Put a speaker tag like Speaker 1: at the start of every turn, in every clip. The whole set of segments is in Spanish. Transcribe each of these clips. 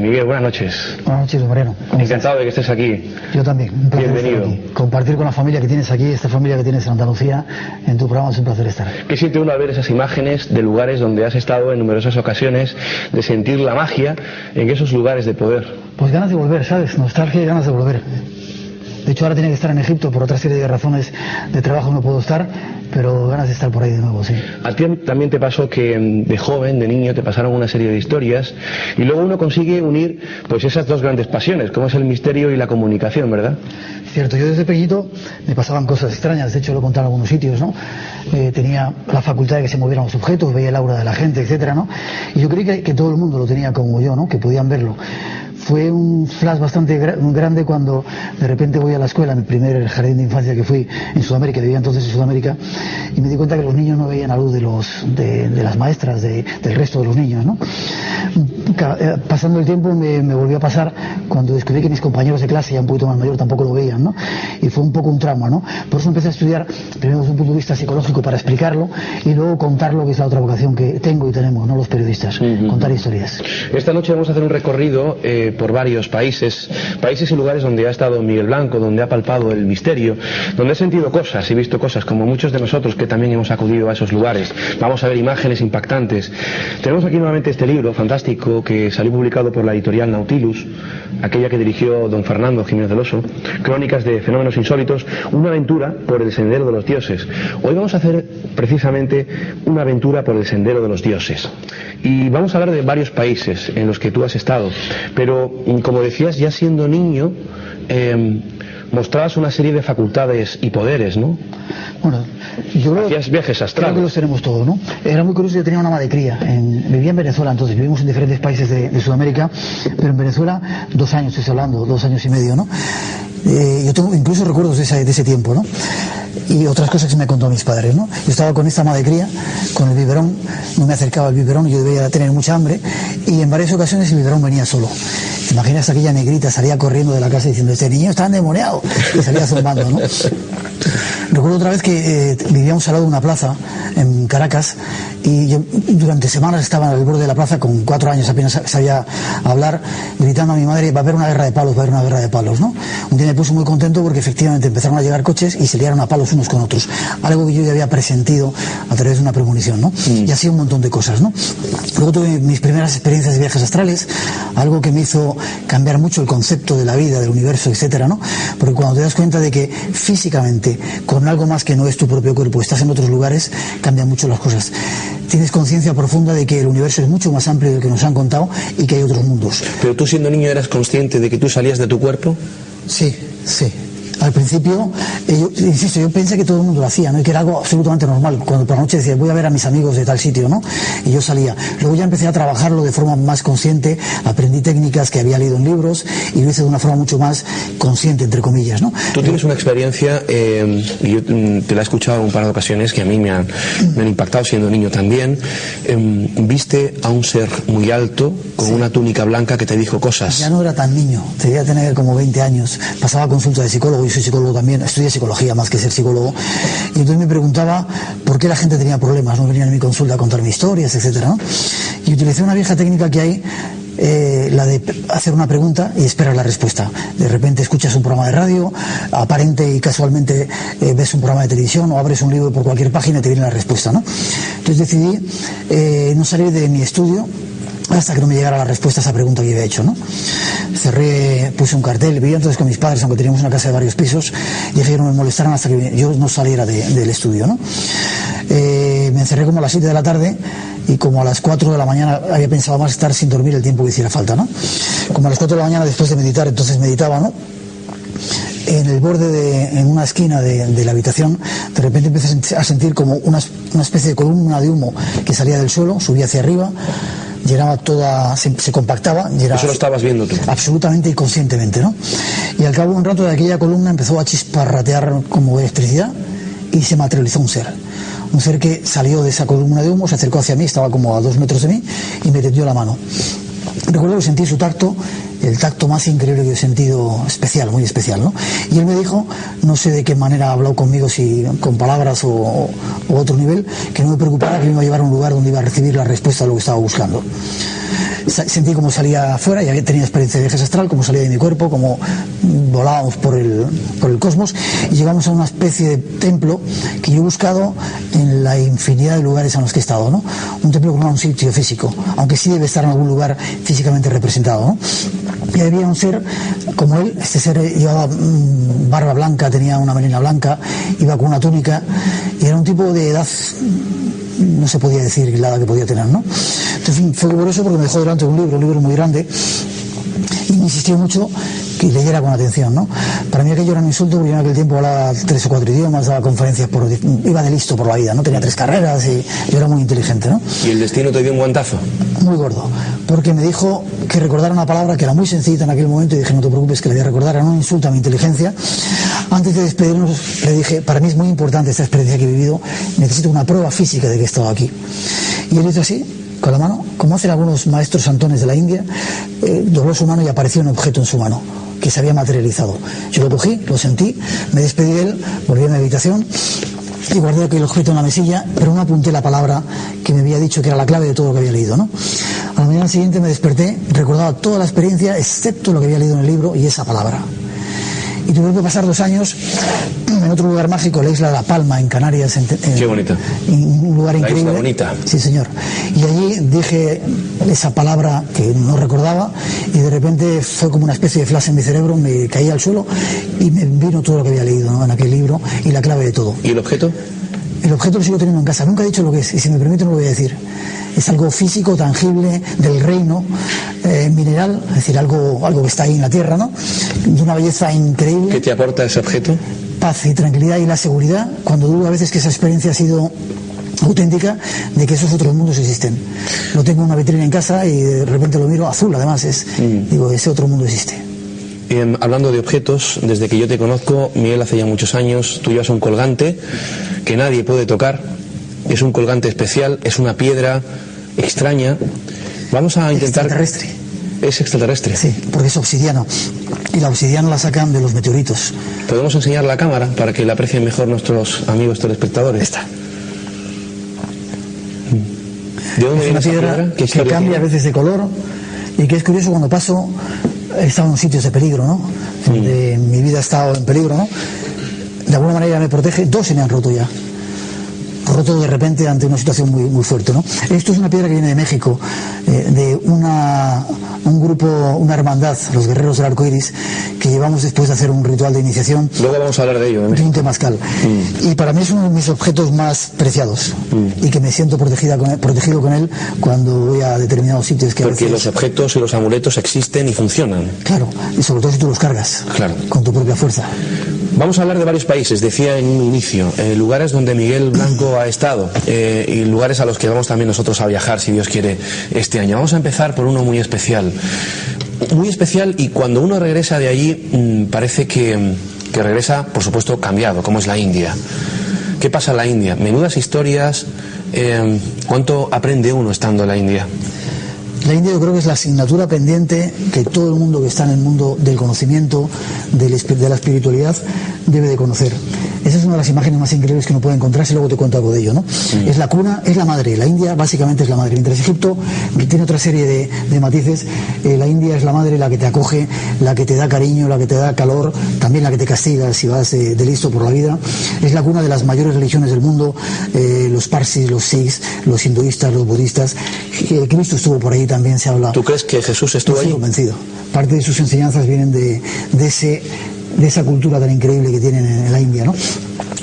Speaker 1: Miguel, buenas noches.
Speaker 2: Buenas noches, Moreno.
Speaker 1: Encantado de que estés aquí.
Speaker 2: Yo también. Un placer. Bienvenido. Estar aquí. Compartir con la familia que tienes aquí, esta familia que tienes en Andalucía, en tu programa es un placer estar.
Speaker 1: ¿Qué siente uno al ver esas imágenes de lugares donde has estado en numerosas ocasiones, de sentir la magia en esos lugares de poder?
Speaker 2: Pues ganas de volver, ¿sabes? Nostalgia y ganas de volver. De hecho, ahora tenía que estar en Egipto por otra serie de razones de trabajo, no puedo estar, pero ganas de estar por ahí de nuevo, sí.
Speaker 1: A ti también te pasó que de joven, de niño, te pasaron una serie de historias y luego uno consigue unir pues esas dos grandes pasiones, como es el misterio y la comunicación, ¿verdad?
Speaker 2: Cierto, yo desde pequeñito me pasaban cosas extrañas, de hecho lo he contado en algunos sitios, ¿no? Tenía la facultad de que se movieran los objetos, veía el aura de la gente, etcétera, ¿no? Y yo creí que todo el mundo lo tenía como yo, ¿no? Que podían verlo. Fue un flash bastante grande cuando de repente voy a la escuela, en el primer jardín de infancia que fui en Sudamérica, vivía entonces en Sudamérica, y me di cuenta que los niños no veían la luz de las maestras, del resto de los niños, ¿no? Pasando el tiempo me volvió a pasar cuando descubrí que mis compañeros de clase, ya un poquito más mayor, tampoco lo veían, ¿no? Y fue un poco un trauma, ¿no? Por eso empecé a estudiar, primero desde un punto de vista psicológico para explicarlo, y luego contarlo, que es la otra vocación que tengo y tenemos, ¿no? Los periodistas, contar historias.
Speaker 1: Esta noche vamos a hacer un recorrido por varios países y lugares donde ha estado Miguel Blanco, donde ha palpado el misterio, donde ha sentido cosas y visto cosas, como muchos de nosotros que también hemos acudido a esos lugares. Vamos a ver imágenes impactantes. Tenemos aquí nuevamente este libro fantástico que salió publicado por la editorial Nautilus, aquella que dirigió don Fernando Jiménez del Oso, Crónicas de fenómenos insólitos, una aventura por el sendero de los dioses. Hoy vamos a hacer precisamente una aventura por el sendero de los dioses. Y vamos a hablar de varios países en los que tú has estado, pero como decías, ya siendo niño mostrabas una serie de facultades y poderes, ¿no?
Speaker 2: Bueno, yo creo
Speaker 1: hacías viajes astrales.
Speaker 2: Creo que los tenemos todos, ¿no? Era muy curioso, yo tenía una ama de cría, vivía en Venezuela, entonces vivimos en diferentes países de Sudamérica, pero en Venezuela 2 años, estoy hablando, 2 años y medio, ¿no? Yo tengo incluso recuerdos de ese tiempo, ¿no? Y otras cosas que me contó mis padres, ¿no? Yo estaba con esta ama de cría, con el biberón, no me acercaba al biberón, yo debía tener mucha hambre, y en varias ocasiones el biberón venía solo. Imaginas aquella negrita, salía corriendo de la casa diciendo, este niño está endemoniado, y salía zumbando, ¿no? Recuerdo otra vez que vivíamos al lado de una plaza en Caracas y yo durante semanas estaba al borde de la plaza con 4 años, apenas sabía hablar, gritando a mi madre, va a haber una guerra de palos, va a haber una guerra de palos, ¿no? Un día me puse muy contento porque efectivamente empezaron a llegar coches y se liaron a palos unos con otros, algo que yo ya había presentido a través de una premonición, ¿no? Y así un montón de cosas, ¿no? Luego tuve mis primeras experiencias de viajes astrales, algo que me hizo cambiar mucho el concepto de la vida, del universo, etcétera, ¿no? Porque cuando te das cuenta de que físicamente, con algo más que no es tu propio cuerpo, estás en otros lugares, cambian mucho las cosas. Tienes conciencia profunda de que el universo es mucho más amplio del que nos han contado y que hay otros mundos.
Speaker 1: ¿Pero tú siendo niño eras consciente de que tú salías de tu cuerpo?
Speaker 2: Sí, sí. Al principio, insisto, yo pensé que todo el mundo lo hacía, ¿no? Y que era algo absolutamente normal. Cuando por la noche decía, voy a ver a mis amigos de tal sitio, ¿no? Y yo salía. Luego ya empecé a trabajarlo de forma más consciente, aprendí técnicas que había leído en libros y lo hice de una forma mucho más consciente, entre comillas, ¿no?
Speaker 1: Tú tienes una experiencia, y yo te la he escuchado en un par de ocasiones, que a mí me han impactado siendo niño también. Viste a un ser muy alto, con una túnica blanca, que te dijo cosas.
Speaker 2: Ya no era tan niño, debía tener como 20 años. Pasaba consulta de psicólogo. Yo soy psicólogo también, estudié psicología más que ser psicólogo, y entonces me preguntaba por qué la gente tenía problemas, no venían a mi consulta a contarme historias, etcétera, ¿no? Y utilicé una vieja técnica que hay, la de hacer una pregunta y esperar la respuesta. De repente escuchas un programa de radio, aparente y casualmente ves un programa de televisión o abres un libro por cualquier página y te viene la respuesta, ¿no? Entonces decidí no salir de mi estudio hasta que no me llegara la respuesta a esa pregunta que había hecho, ¿no? Cerré, puse un cartel, vivía entonces con mis padres, aunque teníamos una casa de varios pisos, y dije que no me molestaran hasta que yo no saliera del estudio, ¿no? Me encerré como a las 7 de la tarde y como a las 4 de la mañana había pensado más estar sin dormir el tiempo que hiciera falta, ¿no? Como a las 4 de la mañana después de meditar, entonces meditaba, ¿no? En el borde en una esquina de la habitación, de repente empecé a sentir como una especie de columna de humo que salía del suelo, subía hacia arriba, llenaba toda, se compactaba.
Speaker 1: Eso lo estabas viendo tú.
Speaker 2: Absolutamente y conscientemente, ¿no? Y al cabo de un rato de aquella columna empezó a chisparratear como electricidad y se materializó un ser que salió de esa columna de humo, se acercó hacia mí, estaba como a 2 metros de mí y me tendió la mano. Recuerdo que sentí su tacto, el tacto más increíble que he sentido, especial, muy especial, ¿no? Y él me dijo, no sé de qué manera ha hablado conmigo, si con palabras o otro nivel, que no me preocupara, que me iba a llevar a un lugar donde iba a recibir la respuesta a lo que estaba buscando. sentí cómo salía afuera, ya tenía experiencia de viajes astral, cómo salía de mi cuerpo, cómo volábamos por el cosmos, y llegamos a una especie de templo que yo he buscado en la infinidad de lugares en los que he estado, ¿no? Un templo que no era un sitio físico, aunque sí debe estar en algún lugar físicamente representado, ¿no? Y había un ser como él. Este ser llevaba barba blanca, tenía una melena blanca, iba con una túnica, y era un tipo de edad, no se podía decir la edad que podía tener, ¿no? Entonces fue curioso porque me dejó delante un libro muy grande, y me insistió mucho que leyera con atención, ¿no? Para mí aquello era un insulto, porque yo en aquel tiempo hablaba 3 o 4 idiomas, daba conferencias, iba de listo por la vida, ¿no? Tenía 3 carreras y yo era muy inteligente, ¿no?
Speaker 1: ¿Y el destino te dio un guantazo?
Speaker 2: Muy gordo, porque me dijo que recordara una palabra que era muy sencilla en aquel momento, y dije, no te preocupes, que le voy a recordar, era un insulto a mi inteligencia. Antes de despedirnos le dije, para mí es muy importante esta experiencia que he vivido, necesito una prueba física de que he estado aquí. Y él hizo así, con la mano, como hacen algunos maestros santones de la India, dobló su mano y apareció un objeto en su mano que se había materializado. Yo lo cogí, lo sentí, me despedí de él, volví a mi habitación y guardé aquel objeto en la mesilla, pero no apunté la palabra que me había dicho que era la clave de todo lo que había leído, ¿no? A la mañana siguiente me desperté, recordaba toda la experiencia excepto lo que había leído en el libro y esa palabra. Y tuve que pasar 2 años en otro lugar mágico, la isla de La Palma, en Canarias.
Speaker 1: Qué bonita.
Speaker 2: En un lugar increíble.
Speaker 1: La isla bonita.
Speaker 2: Sí, señor. Y allí dije esa palabra que no recordaba, y de repente fue como una especie de flash en mi cerebro, me caí al suelo y me vino todo lo que había leído, ¿no? En aquel libro, y la clave de todo.
Speaker 1: ¿Y el objeto?
Speaker 2: El objeto lo sigo teniendo en casa. Nunca he dicho lo que es, y si me permite no lo voy a decir. Es algo físico, tangible, del reino, mineral, es decir, algo que está ahí en la tierra, ¿no? De una belleza increíble.
Speaker 1: ¿Qué te aporta ese objeto?
Speaker 2: Paz y tranquilidad y la seguridad, cuando dudo a veces que esa experiencia ha sido auténtica, de que esos otros mundos existen. Lo tengo en una vitrina en casa y de repente lo miro azul, además digo, ese otro mundo existe.
Speaker 1: Hablando de objetos, desde que yo te conozco, Miguel, hace ya muchos años, tú llevas un colgante que nadie puede tocar. Es un colgante especial, es una piedra extraña. Vamos a intentar...
Speaker 2: Extraterrestre.
Speaker 1: Es extraterrestre.
Speaker 2: Sí, porque es obsidiano. Y la obsidiana la sacan de los meteoritos.
Speaker 1: ¿Podemos enseñar la cámara para que la aprecien mejor nuestros amigos telespectadores?
Speaker 2: Esta.
Speaker 1: ¿De dónde viene esa
Speaker 2: piedra? Que cambia a veces de color, y que es curioso, cuando paso, he estado en sitios de peligro, ¿no? Donde mi vida ha estado en peligro, ¿no? De alguna manera me protege. 2 se me han roto ya. Roto de repente ante una situación muy fuerte, ¿no? Esto es una piedra que viene de México, de un grupo, una hermandad, los guerreros del arco iris, que llevamos después de hacer un ritual de iniciación.
Speaker 1: Luego vamos a hablar de ello,
Speaker 2: de un temazcal. Y para mí es uno de mis objetos más preciados, y que me siento protegido con él cuando voy a determinados sitios.
Speaker 1: Porque los objetos y los amuletos existen y funcionan.
Speaker 2: Claro, y sobre todo si tú los cargas,
Speaker 1: claro, con
Speaker 2: tu propia fuerza.
Speaker 1: Vamos a hablar de varios países, decía en un inicio, lugares donde Miguel Blanco ha estado, y lugares a los que vamos también nosotros a viajar, si Dios quiere, este año. Vamos a empezar por uno muy especial, y cuando uno regresa de allí parece que regresa, por supuesto, cambiado, como es la India. ¿Qué pasa en la India? Menudas historias. ¿Cuánto aprende uno estando en la India?
Speaker 2: La India, yo creo que es la asignatura pendiente que todo el mundo que está en el mundo del conocimiento, de la espiritualidad, debe de conocer. Esa es una de las imágenes más increíbles que uno puede encontrarse, y luego te cuento algo de ello, ¿no? Es la cuna, es la madre. La India básicamente es la madre. Mientras Egipto tiene otra serie de matices, la India es la madre, la que te acoge, la que te da cariño, la que te da calor, también la que te castiga si vas de listo por la vida. Es la cuna de las mayores religiones del mundo, los parsis, los sikhs, los hinduistas, los budistas. Cristo estuvo por ahí, también se habla.
Speaker 1: ¿Tú crees que Jesús estuvo ahí?
Speaker 2: Estoy convencido. Parte de sus enseñanzas vienen de esa cultura tan increíble que tienen en la India, ¿no?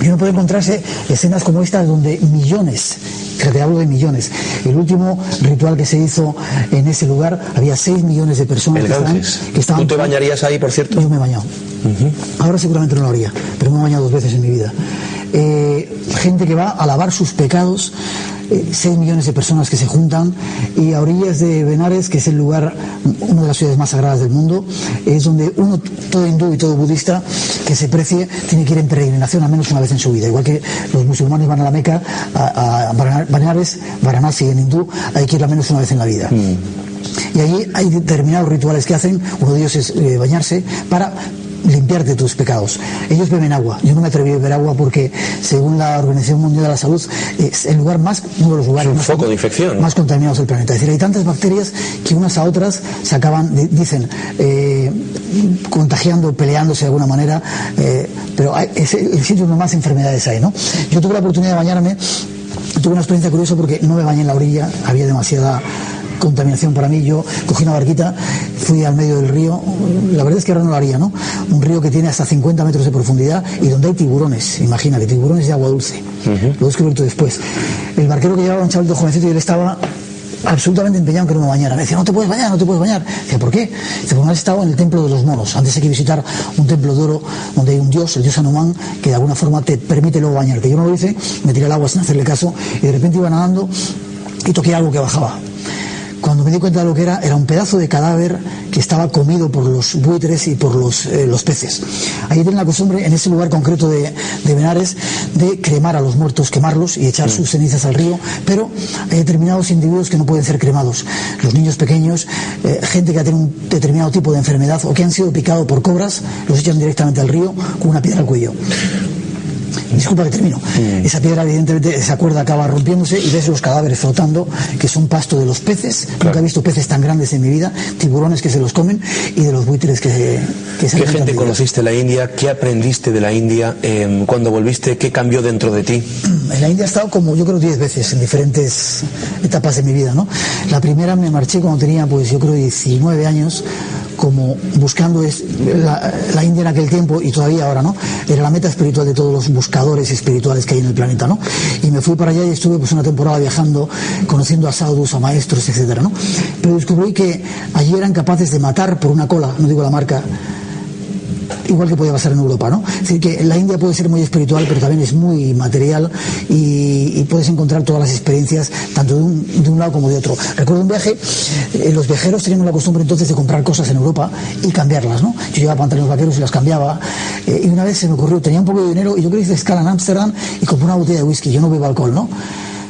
Speaker 2: Y uno puede encontrarse escenas como estas donde millones, te hablo de millones. El último ritual que se hizo en ese lugar, había 6 millones de personas que estaban...
Speaker 1: ¿Tú te bañarías ahí, por cierto?
Speaker 2: Yo me he bañado. Ahora seguramente no lo haría, pero me he bañado 2 veces en mi vida. Gente que va a lavar sus pecados, 6 millones de personas que se juntan, y a orillas de Benares, que es el lugar, una de las ciudades más sagradas del mundo, es donde uno, todo hindú y todo budista que se precie, tiene que ir en peregrinación al menos una vez en su vida. Igual que los musulmanes van a la Meca, a Benares, Varanasi en hindú, hay que ir al menos una vez en la vida. Y allí hay determinados rituales que hacen. Uno de ellos es bañarse para limpiarte tus pecados. Ellos beben agua. Yo no me atreví a beber agua porque, según la Organización Mundial de la Salud, es el lugar uno de los lugares
Speaker 1: más, foco de infección,
Speaker 2: más contaminados del planeta. Es decir, hay tantas bacterias que unas a otras se acaban, dicen, contagiando, peleándose de alguna manera, pero es el sitio donde más enfermedades hay, ¿no? Yo tuve la oportunidad de bañarme, tuve una experiencia curiosa porque no me bañé en la orilla, había demasiada contaminación para mí. Yo cogí una barquita, fui al medio del río, la verdad es que ahora no lo haría, ¿no? Un río que tiene hasta 50 metros de profundidad y donde hay tiburones, imagínate, tiburones de agua dulce. Lo he descubierto después. El barquero que llevaba un chaval de jovencito y él estaba absolutamente empeñado en que no me bañara. Me decía, no te puedes bañar, no te puedes bañar. Decía, ¿por qué? Dice, porque has estado en el templo de los monos. Antes hay que visitar un templo de oro donde hay un dios, el dios Hanuman, que de alguna forma te permite luego bañarte. Yo no lo hice, me tiré al agua sin hacerle caso y de repente iba nadando y toqué algo que bajaba. Cuando me di cuenta de lo que era un pedazo de cadáver que estaba comido por los buitres y por los peces. Ahí tienen la costumbre, en ese lugar concreto de Benares, de cremar a los muertos, quemarlos y echar sus cenizas al río, pero hay determinados individuos que no pueden ser cremados. Los niños pequeños, gente que ha tenido un determinado tipo de enfermedad o que han sido picados por cobras, los echan directamente al río con una piedra al cuello. Disculpa que termino. Esa piedra, evidentemente, esa cuerda acaba rompiéndose y ves los cadáveres flotando, que son pasto de los peces. Claro. Nunca he visto peces tan grandes en mi vida, tiburones que se los comen y de los buitres que se
Speaker 1: ¿Qué gente conociste en la India? ¿Qué aprendiste de la India? Cuando volviste, ¿qué cambió dentro de ti?
Speaker 2: En la India he estado como, yo creo, 10 veces en diferentes etapas de mi vida, ¿no? La primera me marché cuando tenía, pues yo creo, 19 años, como buscando la India en aquel tiempo y todavía ahora, ¿no? Era la meta espiritual de todos los buscadores espirituales que hay en el planeta, ¿no? Y me fui para allá y estuve pues una temporada viajando, conociendo a sadhus, a maestros, etcétera, ¿no? Pero descubrí que allí eran capaces de matar por una cola, no digo la marca, igual que podía pasar en Europa, ¿no? Es decir, que la India puede ser muy espiritual, pero también es muy material y puedes encontrar todas las experiencias, tanto de un lado como de otro. Recuerdo un viaje, los viajeros teníamos la costumbre entonces de comprar cosas en Europa y cambiarlas, ¿no? Yo llevaba pantalones vaqueros y las cambiaba, y una vez se me ocurrió, tenía un poco de dinero y yo creo que hice escala en Ámsterdam y compré una botella de whisky. Yo no bebo alcohol, ¿no?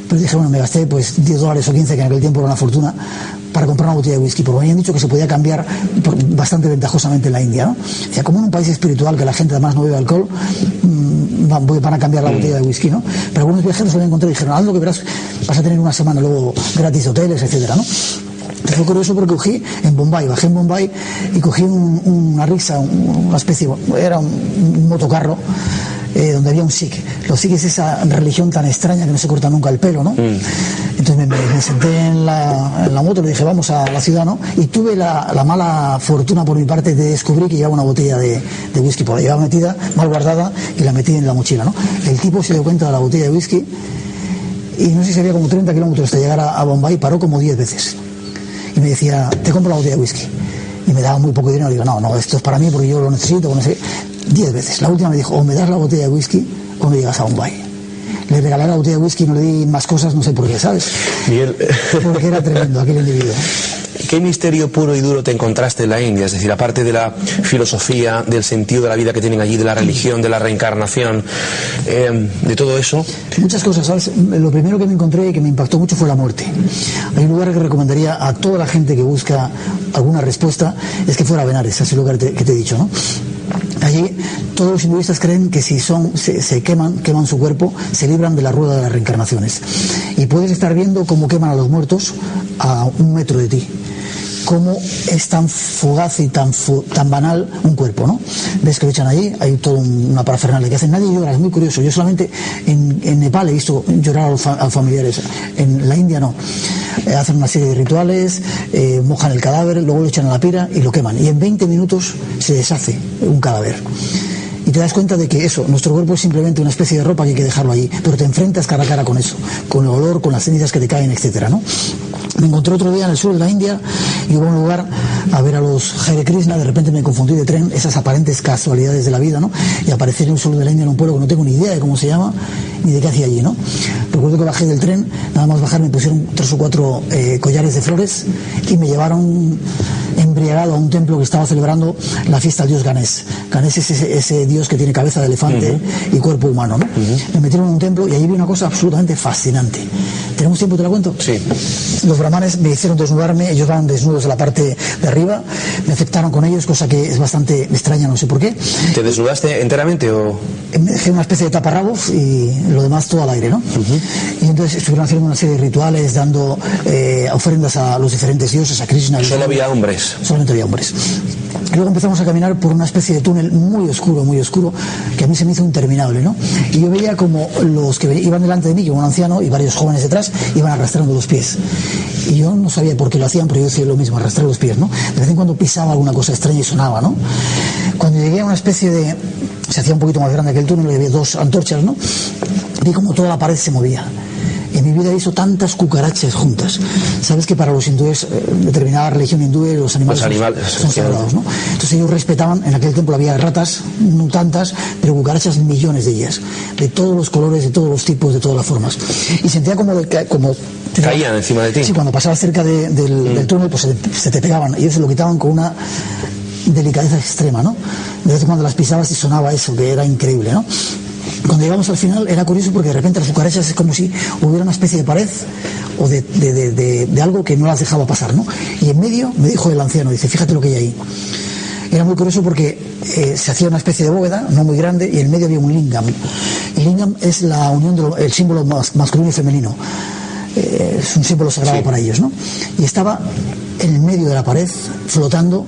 Speaker 2: Pero dije, bueno, me gasté pues $10 o 15, que en aquel tiempo era una fortuna, para comprar una botella de whisky, porque me habían dicho que se podía cambiar bastante ventajosamente en la India, ¿no? O sea, como en un país espiritual que la gente además no bebe alcohol, van a cambiar la botella de whisky, ¿no? Pero algunos viajeros lo encontré y dijeron, hazlo que verás, vas a tener una semana luego gratis de hoteles, etcétera, ¿no? Fue curioso porque bajé en Bombay y cogí una rickshaw, una especie, era un motocarro, donde había un sikh. Los sikhs es esa religión tan extraña que no se corta nunca el pelo, ¿no? Entonces me senté en la moto y le dije, vamos a la ciudad, ¿no? Y tuve la mala fortuna por mi parte de descubrir que llevaba una botella de whisky, por la llevaba metida, mal guardada, y la metí en la mochila, ¿no? El tipo se dio cuenta de la botella de whisky y no sé si había como 30 kilómetros hasta llegar a Bombay, paró como 10 veces. Y me decía, te compro la botella de whisky. Y me daba muy poco dinero. Y digo, no, esto es para mí porque yo lo necesito. No sé. 10 veces. La última me dijo, o me das la botella de whisky o me llegas a Bombay. Le regalé la botella de whisky y no le di más cosas, no sé por qué, ¿sabes?
Speaker 1: Miguel.
Speaker 2: Porque era tremendo aquel individuo.
Speaker 1: ¿Qué misterio puro y duro te encontraste en la India? Es decir, aparte de la filosofía, del sentido de la vida que tienen allí, de la religión, de la reencarnación, de todo eso.
Speaker 2: Muchas cosas, ¿sabes? Lo primero que me encontré y que me impactó mucho fue la muerte. Hay un lugar que recomendaría a toda la gente que busca alguna respuesta, es que fuera a Benares, ese lugar que te he dicho, ¿no? Allí todos los hinduistas creen que si se queman su cuerpo, se libran de la rueda de las reencarnaciones. Y puedes estar viendo cómo queman a los muertos a 1 metro de ti. Cómo es tan fugaz y tan banal un cuerpo, ¿no? Ves que lo echan allí, hay toda una parafernalia que hacen, nadie llora, es muy curioso. Yo solamente en Nepal he visto llorar a familiares, en la India no. Hacen una serie de rituales, mojan el cadáver, luego lo echan a la pira y lo queman. Y en 20 minutos se deshace un cadáver. Y te das cuenta de que eso, nuestro cuerpo es simplemente una especie de ropa que hay que dejarlo allí, pero te enfrentas cara a cara con eso, con el olor, con las cenizas que te caen, etcétera, ¿no? Me encontré otro día en el sur de la India y iba a un lugar a ver a los Hare Krishna, de repente me confundí de tren, esas aparentes casualidades de la vida, ¿no? Y aparecí en el sur de la India en un pueblo que no tengo ni idea de cómo se llama ni de qué hacía allí, ¿no? Recuerdo que bajé del tren, nada más bajar me pusieron 3 o 4 collares de flores y me llevaron embriagado a un templo que estaba celebrando la fiesta del dios Ganés. Ganés es ese dios que tiene cabeza de elefante y cuerpo humano, ¿no? Me metieron en un templo y allí vi una cosa absolutamente fascinante. ¿Tenemos tiempo? ¿Te la cuento?
Speaker 1: Sí.
Speaker 2: Los brahmanes me hicieron desnudarme, ellos van desnudos en la parte de arriba, me afectaron con ellos, cosa que es bastante extraña, no sé por qué.
Speaker 1: ¿Te desnudaste enteramente o...?
Speaker 2: Me dejé una especie de taparrabos y lo demás todo al aire, ¿no? Y entonces estuvieron haciendo una serie de rituales, dando ofrendas a los diferentes dioses, a Krishna.
Speaker 1: ¿Solo había hombres?
Speaker 2: Solamente había hombres. Y luego empezamos a caminar por una especie de túnel muy oscuro, que a mí se me hizo interminable, ¿no? Y yo veía como los que iban delante de mí, yo un anciano y varios jóvenes detrás, iban arrastrando los pies. Y yo no sabía por qué lo hacían, pero yo decía lo mismo, arrastrar los pies, ¿no? De vez en cuando pisaba alguna cosa extraña y sonaba, ¿no? Cuando llegué a una especie de... se hacía un poquito más grande que el túnel, y había 2 antorchas, ¿no? Vi como toda la pared se movía. En mi vida he visto tantas cucarachas juntas. Sabes que para los hindúes, determinada religión hindú, los animales son sagrados, ¿no? Entonces ellos respetaban, en aquel templo había ratas, no tantas, pero cucarachas millones de ellas, de todos los colores, de todos los tipos, de todas las formas. Y sentía como
Speaker 1: caían encima de ti.
Speaker 2: Sí, cuando pasabas cerca del túnel, pues se te pegaban. Y ellos se lo quitaban con una delicadeza extrema, ¿no? De vez en cuando las pisabas y sonaba eso, que era increíble, ¿no? Cuando llegamos al final era curioso porque de repente las cucarachas es como si hubiera una especie de pared o de algo que no las dejaba pasar, ¿no? Y en medio me dijo el anciano, dice, fíjate lo que hay ahí. Era muy curioso porque se hacía una especie de bóveda, no muy grande, y en medio había un lingam. El lingam es la unión el símbolo masculino y femenino. Es un símbolo sagrado para ellos, ¿no? Y estaba en el medio de la pared, flotando,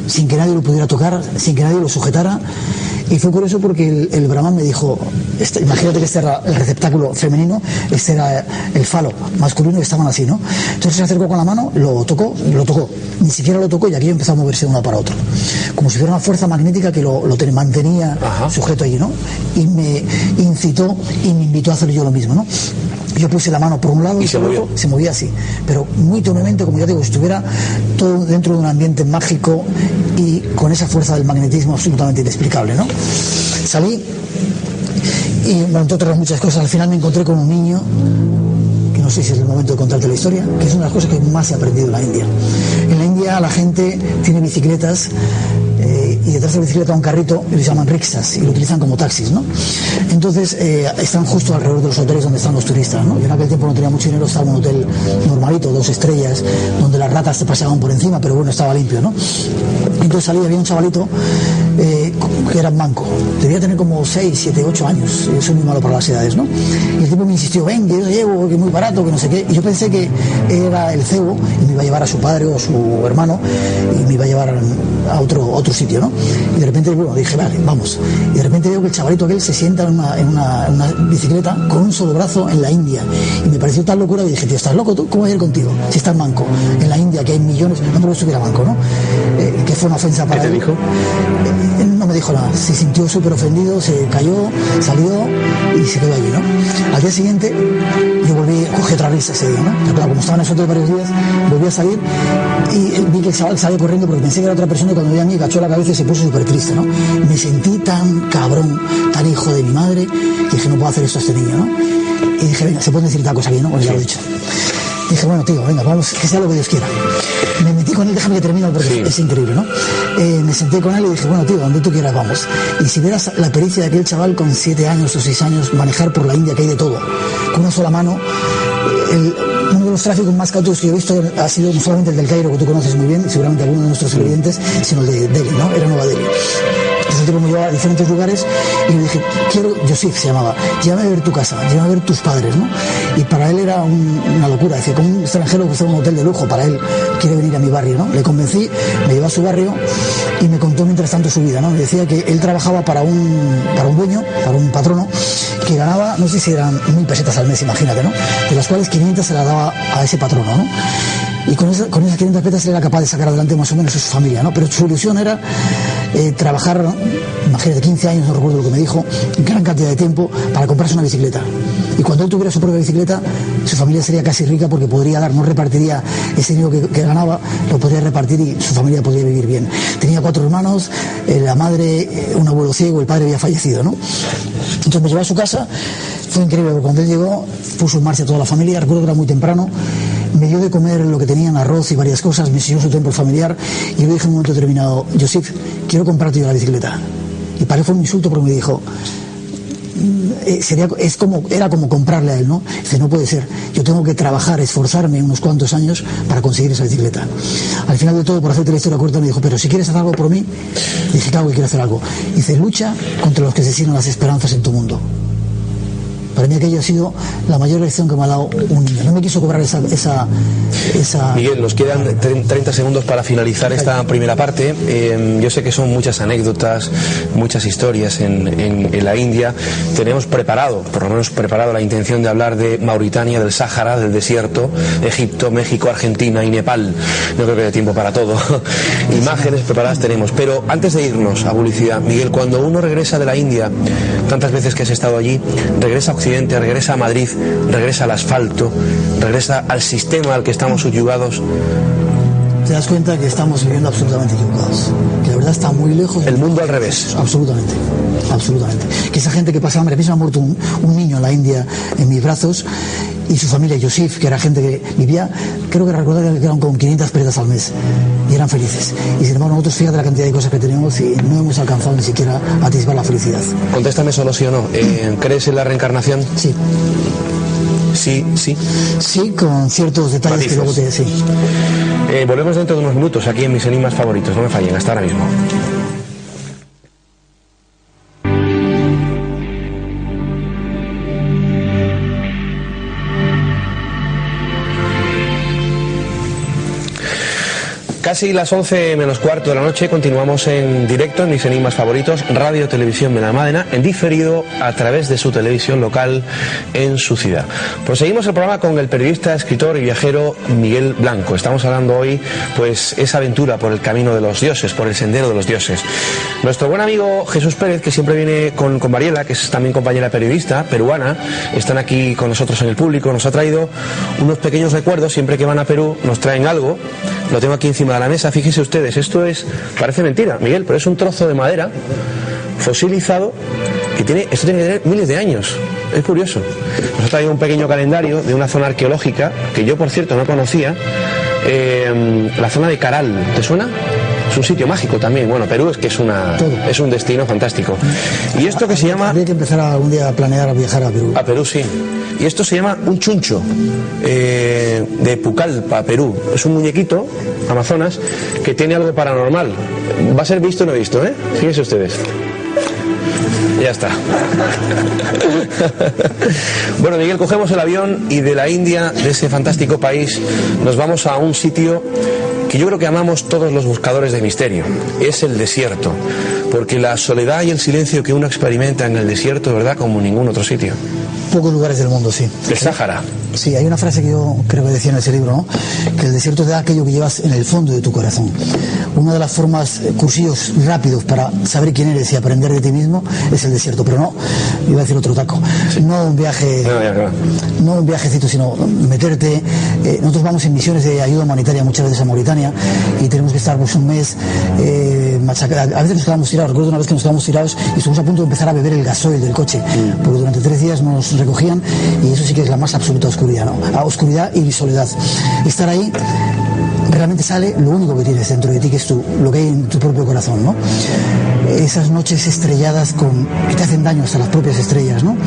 Speaker 2: sin que nadie lo pudiera tocar, sin que nadie lo sujetara. Y fue curioso porque el brahman me dijo, imagínate que este era el receptáculo femenino, este era el falo masculino, y estaban así, ¿no? Entonces se acercó con la mano, lo tocó, ni siquiera lo tocó, y aquello empezó a moverse de uno para otro, como si fuera una fuerza magnética que lo mantenía sujeto allí, ¿no? Y me incitó y me invitó a hacer yo lo mismo, ¿no? Yo puse la mano por un lado y se movía así, pero muy tenuemente, como ya digo, si estuviera todo dentro de un ambiente mágico y con esa fuerza del magnetismo absolutamente inexplicable, ¿no? Salí y, bueno, entre otras muchas cosas, al final me encontré con un niño, que no sé si es el momento de contarte la historia, que es una de las cosas que más he aprendido en la India. En la India la gente tiene bicicletas, y detrás de la bicicleta un carrito y lo llaman rickshaws y lo utilizan como taxis, ¿no? Entonces están justo alrededor de los hoteles donde están los turistas, ¿no? Yo en aquel tiempo no tenía mucho dinero, estaba en un hotel normalito, 2 estrellas, donde las ratas te paseaban por encima, pero bueno, estaba limpio, ¿no? Entonces salí, había un chavalito que era manco, debía tener como 6, 7, 8 años, yo soy muy malo para las edades, ¿no? Y el tipo me insistió, ven, que yo llevo, que es muy barato, que no sé qué, y yo pensé que era el cebo y me iba a llevar a su padre o a su hermano y me iba a llevar a otro sitio, ¿no? Y de repente, bueno, dije, vale, vamos. Y de repente veo que el chavalito aquel se sienta en una bicicleta con un solo brazo en la India. Y me pareció tal locura que dije, tío, ¿estás loco tú? ¿Cómo voy a ir contigo? Si estás manco. En la India, que hay millones, no me estuviera manco, ¿no? Que fue una ofensa para él.
Speaker 1: ¿Qué te dijo?
Speaker 2: No me dijo nada. Se sintió súper ofendido, se cayó, salió y se quedó allí, ¿no? Al día siguiente, yo cogí otra risa ese día, ¿no? Pero claro, como estaba en esos hotel varios días, volví a salir y vi que el chaval salió corriendo porque pensé que era otra persona, y cuando vi a mí cachó la cabeza y se puso súper triste, ¿no? Me sentí tan cabrón, tan hijo de mi madre, que dije, no puedo hacer esto a este niño, ¿no? Y dije, venga, se pueden decir tacos aquí, ¿no? Pues ya lo he dicho. Dije, bueno, tío, venga, vamos, que sea lo que Dios quiera. Me metí con él, déjame que termine porque es increíble, ¿no? Me senté con él y dije, bueno, tío, donde tú quieras vamos. Y si vieras la pericia de aquel chaval con 7 años o 6 años, manejar por la India, que hay de todo, con una sola mano, uno de los tráficos más caóticos que yo he visto ha sido no solamente el del Cairo, que tú conoces muy bien, seguramente alguno de nuestros televidentes, sino el de Delhi, ¿no? Era Nueva Delhi. Entonces el tipo me llevaba a diferentes lugares y le dije, Yosif se llamaba, llévame a ver tu casa, llévame a ver tus padres, ¿no? Y para él era una locura, decía, como un extranjero que está en un hotel de lujo, para él quiere venir a mi barrio, ¿no? Le convencí, me llevó a su barrio y me contó mientras tanto su vida, ¿no? Me decía que él trabajaba para un dueño, para un patrono, que ganaba, no sé si eran 1000 pesetas al mes, imagínate, ¿no? De las cuales 500 se las daba a ese patrono, ¿no? Y con esas 500 pesetas él era capaz de sacar adelante más o menos a su familia, ¿no? Pero su ilusión era trabajar, imagínate, 15 años, no recuerdo lo que me dijo, gran cantidad de tiempo para comprarse una bicicleta. Y cuando él tuviera su propia bicicleta, su familia sería casi rica porque podría no repartiría ese dinero que ganaba, lo podría repartir y su familia podría vivir bien. Tenía 4 hermanos, la madre, un abuelo ciego, el padre había fallecido, ¿no? Entonces me llevó a su casa, fue increíble, porque cuando él llegó, puso en marcha toda la familia, recuerdo que era muy temprano, me dio de comer lo que tenían, arroz y varias cosas, me enseñó su tiempo familiar, y yo dije en un momento determinado: Joseph, quiero comprarte yo la bicicleta. Y para él fue un insulto, porque me dijo, era como comprarle a él, ¿no? Dice, no puede ser, yo tengo que trabajar, esforzarme unos cuantos años para conseguir esa bicicleta. Al final de todo, por hacerte la historia corta, me dijo, pero si quieres hacer algo por mí. Dije, claro que quiero hacer algo. Dice, lucha contra los que asesinan las esperanzas en tu mundo. Para mí aquello ha sido la mayor lección que me ha dado un niño. No me quiso cobrar esa...
Speaker 1: Miguel, nos quedan 30 segundos para finalizar esta primera parte. Yo sé que son muchas anécdotas, muchas historias en la India. Tenemos preparado, por lo menos preparado, la intención de hablar de Mauritania, del Sáhara, del desierto, Egipto, México, Argentina y Nepal. No creo que haya tiempo para todo. Imágenes preparadas tenemos. Pero antes de irnos a publicidad, Miguel, cuando uno regresa de la India, tantas veces que has estado allí, regresa a Occidente, regresa a Madrid, regresa al asfalto, regresa al sistema al que estamos subyugados,
Speaker 2: te das cuenta que estamos viviendo absolutamente equivocados, que la verdad está muy lejos.
Speaker 1: El mundo al revés.
Speaker 2: Absolutamente, absolutamente. Que esa gente que pasa hambre, a mí se me ha muerto un niño en la India en mis brazos, y su familia, Joseph, que era gente que vivía, creo que recordar que eran con 500 pesetas al mes, y eran felices. Y sin embargo nosotros, fíjate la cantidad de cosas que tenemos y no hemos alcanzado ni siquiera a atisbar la felicidad.
Speaker 1: Contéstame solo sí o no. ¿Crees en la reencarnación?
Speaker 2: Sí.
Speaker 1: Sí, sí.
Speaker 2: Sí, con ciertos detalles que luego te... Sí.
Speaker 1: Volvemos dentro de unos minutos aquí en mis enigmas favoritos. No me fallen, hasta ahora mismo. Casi las 11 menos cuarto de la noche, continuamos en directo en mis enigmas favoritos, Radio Televisión Benalmádena, en diferido a través de su televisión local en su ciudad. Proseguimos el programa con el periodista, escritor y viajero Miguel Blanco. Estamos hablando hoy, pues, esa aventura por el camino de los dioses, por el sendero de los dioses. Nuestro buen amigo Jesús Pérez, que siempre viene con Mariela, que es también compañera periodista peruana, están aquí con nosotros en el público, nos ha traído unos pequeños recuerdos. Siempre que van a Perú nos traen algo. Lo tengo aquí encima de la mesa, fíjense ustedes, esto parece mentira, Miguel, pero es un trozo de madera fosilizado que esto tiene que tener miles de años. Es curioso. Nos ha traído un pequeño calendario de una zona arqueológica que yo, por cierto, no conocía, la zona de Caral. ¿Te suena? Es un sitio mágico también. Bueno, Perú es un destino fantástico. Y esto que se llama...
Speaker 2: Habría que empezar algún día a planear viajar a Perú.
Speaker 1: A Perú, sí. Y esto se llama un chuncho, de Pucallpa, Perú. Es un muñequito, Amazonas, que tiene algo paranormal. Va a ser visto o no visto, ¿eh? Fíjense ustedes. Ya está. Bueno, Miguel, cogemos el avión y de la India, de ese fantástico país, nos vamos a un sitio que yo creo que amamos todos los buscadores de misterio. Es el desierto, porque la soledad y el silencio que uno experimenta en el desierto, ¿verdad?, como ningún otro sitio.
Speaker 2: Pocos lugares del mundo, sí.
Speaker 1: El Sáhara.
Speaker 2: Sí, hay una frase que yo creo que decía en ese libro, ¿no?, que el desierto te da aquello que llevas en el fondo de tu corazón. Una de las formas, cursillos rápidos para saber quién eres y aprender de ti mismo es el desierto, pero no, iba a decir otro taco, sí. No un viaje, no un viajecito, sino meterte. Nosotros vamos en misiones de ayuda humanitaria muchas veces a Mauritania y tenemos que estar pues un mes machacados. A veces nos quedamos tirados. Recuerdo una vez que nos quedamos tirados y estuvimos a punto de empezar a beber el gasoil del coche, porque durante 3 días nos recogían, y eso sí que es la más absoluta oscuridad, ¿no? A oscuridad y soledad. Estar ahí realmente sale lo único que tienes dentro de ti, que es lo que hay en tu propio corazón, ¿no? Esas noches estrelladas que te hacen daño hasta las propias estrellas, ¿no?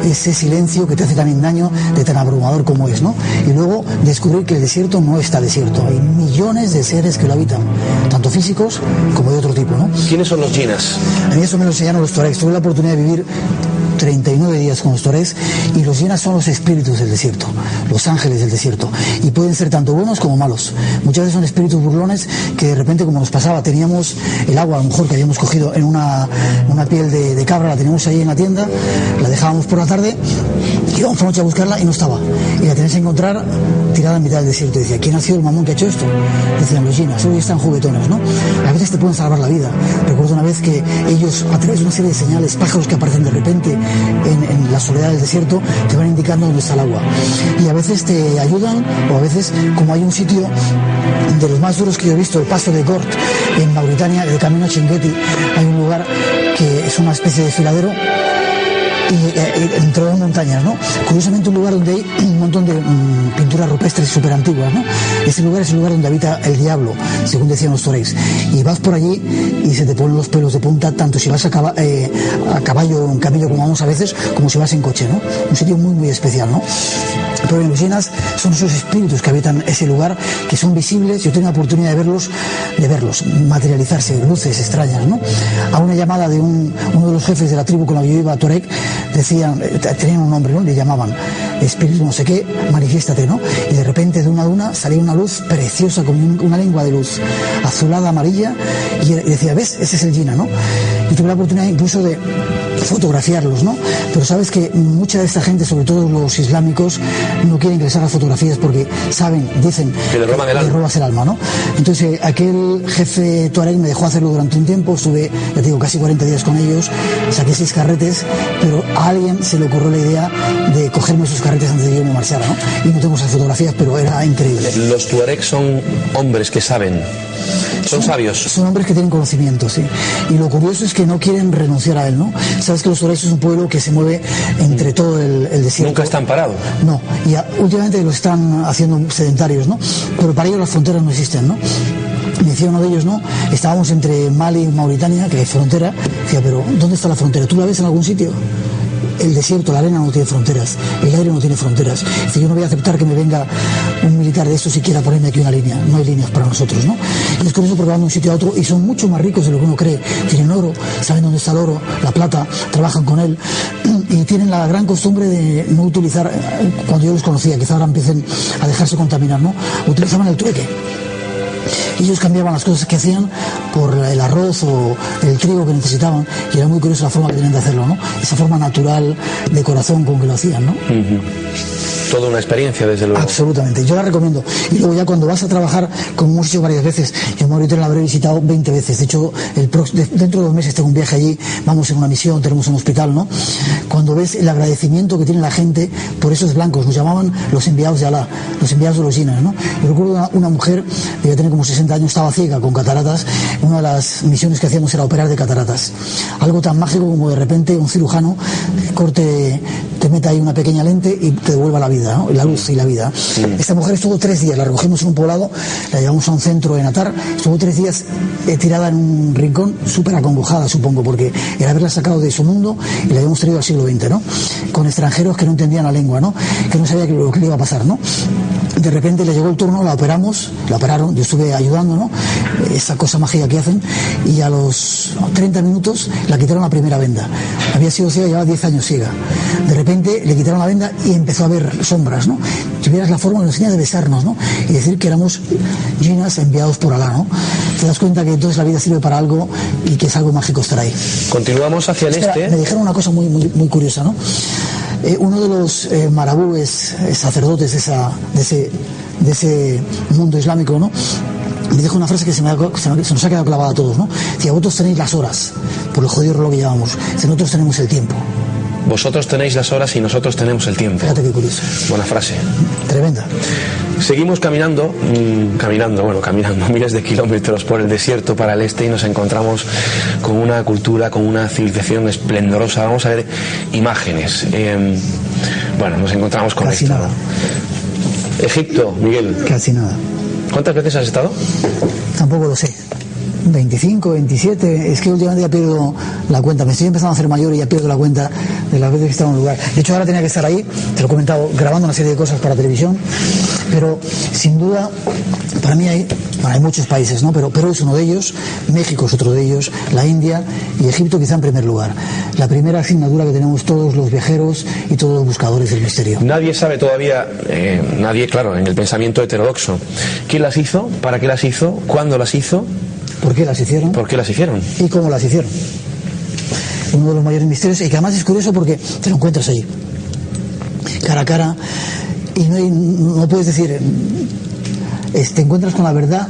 Speaker 2: Ese silencio que te hace también daño, de tan abrumador como es, ¿no? Y luego descubrir que el desierto no está desierto, hay millones de seres que lo habitan, tanto físicos como de otro tipo, ¿no?
Speaker 1: ¿Quiénes son los jinas?
Speaker 2: A mí eso me lo enseñaron los tuaregs. Tuve la oportunidad de vivir 39 días con los tuaregs, y los jinas son los espíritus del desierto, los ángeles del desierto, y pueden ser tanto buenos como malos. Muchas veces son espíritus burlones que de repente, como nos pasaba, teníamos el agua a lo mejor que habíamos cogido en una piel de cabra, la teníamos ahí en la tienda, la dejábamos por la tarde, íbamos por la noche a buscarla y no estaba, y la tenías que encontrar tirada en mitad del desierto. Y decía, ¿quién ha sido el mamón que ha hecho esto? Decían los jinas, hoy están juguetones, ¿no? A veces te pueden salvar la vida. Recuerdo una vez que ellos, a través de una serie de señales, pájaros que aparecen de repente en la soledad del desierto, te van indicando dónde está el agua, y a veces te ayudan, o a veces, como hay un sitio de los más duros que yo he visto, el paso de Gort en Mauritania, de camino a Chinguetti, hay un lugar que es una especie de desfiladero entre las montañas, ¿no? Curiosamente un lugar donde hay un montón de pinturas rupestres súper antiguas, ¿no? Ese lugar es el lugar donde habita el diablo, según decían los tuaregs. Y vas por allí y se te ponen los pelos de punta, tanto si vas a caballo o en camello, como vamos a veces, como si vas en coche, ¿no? Un sitio muy, muy especial, ¿no? Pero en los Llenas son esos espíritus que habitan ese lugar, que son visibles. Yo tengo la oportunidad de verlos materializarse, luces extrañas, ¿no? A una llamada de uno de los jefes de la tribu con la que yo iba, Tuareg, decían, tenían un nombre, ¿no? Le llamaban espíritu no sé qué, manifiéstate, ¿no? Y de repente de una salía una luz preciosa, como una lengua de luz azulada, amarilla, y decía, ¿ves? Ese es el Jina, ¿no? Y tuve la oportunidad incluso de fotografiarlos, ¿no? Pero sabes que mucha de esta gente, sobre todo los islámicos, no quieren que les hagas fotografías porque saben, dicen
Speaker 1: que le robas
Speaker 2: el alma, ¿no? Entonces aquel jefe tuareg me dejó hacerlo durante un tiempo, estuve, ya te digo, casi 40 días con ellos, saqué 6 carretes, pero a alguien se le ocurrió la idea de cogerme esos carretes antes de que yo me marchara, ¿no? Y no tengo esas fotografías, pero era increíble.
Speaker 1: Los tuaregs son hombres que saben. Son sabios.
Speaker 2: Son hombres que tienen conocimiento, sí. Y lo curioso es que no quieren renunciar a él, ¿no? Sabes que los tuaregs es un pueblo que se mueve entre todo el desierto.
Speaker 1: Nunca están parados.
Speaker 2: No, y últimamente lo están haciendo sedentarios, ¿no? Pero para ellos las fronteras no existen, ¿no? Me decía uno de ellos, ¿no? Estábamos entre Mali y Mauritania, que hay frontera. Decía, pero ¿dónde está la frontera? ¿Tú la ves en algún sitio? El desierto, la arena no tiene fronteras, el aire no tiene fronteras. Dice, yo no voy a aceptar que me venga un militar de estos y quiera ponerme aquí una línea. No hay líneas para nosotros, ¿no? Y es con eso porque van de un sitio a otro y son mucho más ricos de lo que uno cree. Tienen oro, saben dónde está el oro, la plata, trabajan con él y tienen la gran costumbre de no utilizar, cuando yo los conocía, quizá ahora empiecen a dejarse contaminar, ¿no? Utilizaban el trueque. Ellos cambiaban las cosas que hacían por el arroz o el trigo que necesitaban, y era muy curiosa la forma que tenían de hacerlo, ¿no? Esa forma natural de corazón con que lo hacían, ¿no?
Speaker 1: Toda una experiencia, desde luego.
Speaker 2: Absolutamente, yo la recomiendo. Y luego ya cuando vas a trabajar, como hemos hecho varias veces, yo en Mauritania la habré visitado 20 veces. De hecho, dentro de 2 meses tengo un viaje allí, vamos en una misión, tenemos un hospital, ¿no? Cuando ves el agradecimiento que tiene la gente por esos blancos, nos llamaban los enviados de Alá, los enviados de los Jinas, ¿no? Yo recuerdo una mujer, debía tener como 60 años, estaba ciega, con cataratas. Una de las misiones que hacíamos era operar de cataratas. Algo tan mágico como de repente un cirujano te mete ahí una pequeña lente y te devuelva la vida, ¿no? La luz y la vida. Esta mujer estuvo 3 días, la recogimos en un poblado, la llevamos a un centro en Atar, estuvo 3 días tirada en un rincón, súper acongojada, supongo, porque era haberla sacado de su mundo y la habíamos traído al siglo XX, ¿no? Con extranjeros que no entendían la lengua, ¿no? Que no sabía lo que le iba a pasar, ¿no? De repente le llegó el turno, la operaron, yo estuve ayudando, ¿no? Esa cosa mágica que hacen, y a los 30 minutos la quitaron la primera venda. Había sido ciega, llevaba 10 años ciega. De repente le quitaron la venda y empezó a ver sombras, ¿no? Si vieras la forma que nos tenía de besarnos, ¿no? Y decir que éramos Jinas enviados por Alá, ¿no? Te das cuenta que entonces la vida sirve para algo y que es algo mágico estar ahí.
Speaker 1: Continuamos hacia el este.
Speaker 2: Me dijeron una cosa muy, muy, muy curiosa, ¿no? Uno de los marabúes, sacerdotes de ese mundo islámico, ¿no? Me dijo una frase que se nos ha quedado clavada a todos, ¿no? Decía, vosotros tenéis las horas, por el jodido reloj que llevamos. Nosotros tenemos el tiempo.
Speaker 1: Vosotros tenéis las horas y nosotros tenemos el tiempo.
Speaker 2: Fíjate qué curioso.
Speaker 1: Buena frase.
Speaker 2: Tremenda.
Speaker 1: Seguimos caminando miles de kilómetros por el desierto para el este, y nos encontramos con una cultura, con una civilización esplendorosa. Vamos a ver imágenes. Nos encontramos con
Speaker 2: casi
Speaker 1: esto.
Speaker 2: Nada.
Speaker 1: Egipto, Miguel.
Speaker 2: Casi nada.
Speaker 1: ¿Cuántas veces has estado?
Speaker 2: Tampoco lo sé. 25, 27, es que últimamente ya pierdo la cuenta, me estoy empezando a hacer mayor y ya pierdo la cuenta de las veces que he estado en un lugar. De hecho ahora tenía que estar ahí, te lo he comentado, grabando una serie de cosas para televisión, pero sin duda para mí hay muchos países, ¿no? Pero Perú es uno de ellos, México es otro de ellos, la India y Egipto quizá en primer lugar. La primera asignatura que tenemos todos los viajeros y todos los buscadores del misterio.
Speaker 1: Nadie sabe todavía, claro, en el pensamiento heterodoxo, quién las hizo, para qué las hizo, cuándo las hizo.
Speaker 2: ¿Por qué las hicieron?
Speaker 1: ¿Por qué las hicieron?
Speaker 2: ¿Y cómo las hicieron? Uno de los mayores misterios, y que además es curioso porque te lo encuentras ahí, cara a cara, y no puedes decir, te encuentras con la verdad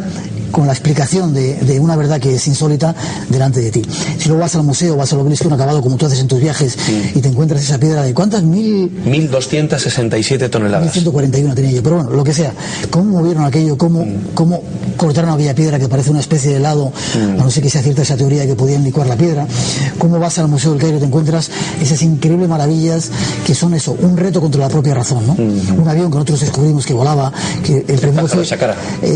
Speaker 2: con la explicación de una verdad que es insólita delante de ti. Si luego vas al museo, vas al obelisco inacabado como tú haces en tus viajes y te encuentras esa piedra de ¿cuántas?
Speaker 1: 1.267 toneladas.
Speaker 2: 141 tenía yo, pero bueno, lo que sea. ¿Cómo movieron aquello? ¿Cómo cortaron aquella piedra que parece una especie de helado? A no ser que sea cierta esa teoría de que podían licuar la piedra. ¿Cómo vas al Museo del Cairo y te encuentras esas increíbles maravillas que son eso, un reto contra la propia razón, ¿no? Un avión que nosotros descubrimos que volaba, que el primero fue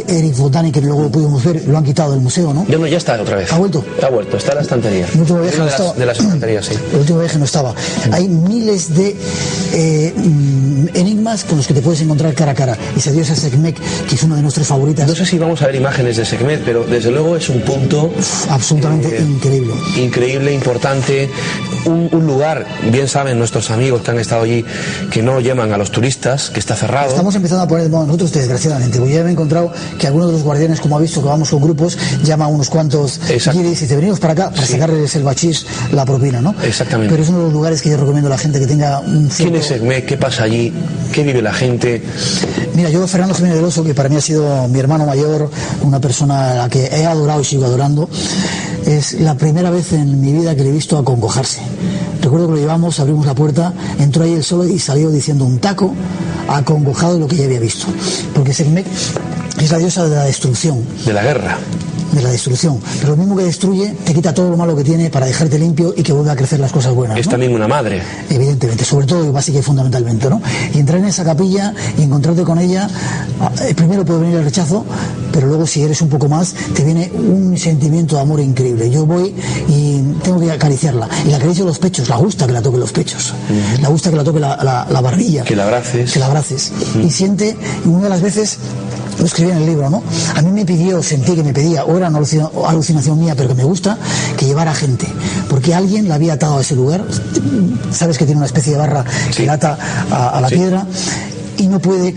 Speaker 2: Eric Botani, que luego lo pudimos ver, lo han quitado del museo, ¿no?
Speaker 1: Ya está otra vez.
Speaker 2: ¿Ha vuelto?
Speaker 1: Ha vuelto, está en la estantería.
Speaker 2: El último viaje no estaba.
Speaker 1: De las estanterías, sí.
Speaker 2: El último viaje no estaba. Hay miles de enigmas con los que te puedes encontrar cara a cara. Esa diosa Sekhmet, que es una de nuestras favoritas.
Speaker 1: No sé si vamos a ver imágenes de Sekhmet, pero desde luego es un punto
Speaker 2: absolutamente increíble.
Speaker 1: Increíble, importante. Un lugar, bien saben nuestros amigos que han estado allí, que no llaman a los turistas, que está cerrado.
Speaker 2: Estamos empezando a poner de moda nosotros, desgraciadamente, porque ya me he encontrado que algunos de los guardianes, como ha visto que vamos con grupos, llama a unos cuantos guiris y te venimos para acá para sacarles el bachís, la propina, ¿no?
Speaker 1: Exactamente.
Speaker 2: Pero es uno de los lugares que yo recomiendo a la gente que tenga un cierto...
Speaker 1: ¿Quién es Sekhmet? ¿Qué pasa allí? ¿Qué vive la gente?
Speaker 2: Mira, yo, Fernando Jiménez del Oso, que para mí ha sido mi hermano mayor, una persona a la que he adorado y sigo adorando, es la primera vez en mi vida que le he visto acongojarse. Recuerdo que lo llevamos, abrimos la puerta, entró ahí él solo y salió diciendo un taco, acongojado de lo que ya había visto. Porque Sekhmet es la diosa de la destrucción.
Speaker 1: De la guerra.
Speaker 2: De la destrucción, pero lo mismo que destruye te quita todo lo malo que tiene para dejarte limpio y que vuelva a crecer las cosas buenas, ¿no?
Speaker 1: Es también una madre,
Speaker 2: evidentemente, sobre todo y básica y fundamentalmente, ¿no? Y entrar en esa capilla y encontrarte con ella, primero puede venir el rechazo, pero luego si eres un poco más te viene un sentimiento de amor increíble. Yo voy y tengo que acariciarla y la acaricio los pechos, la gusta que la toque los pechos, la gusta que la toque la barbilla,
Speaker 1: que la abraces,
Speaker 2: y siente, y una de las veces lo escribí en el libro, ¿no? A mí me sentí que me pedía, o era una alucinación mía, pero que me gusta, que llevara gente, porque alguien la había atado a ese lugar. Sabes que tiene una especie de barra que la ata a la piedra y no puede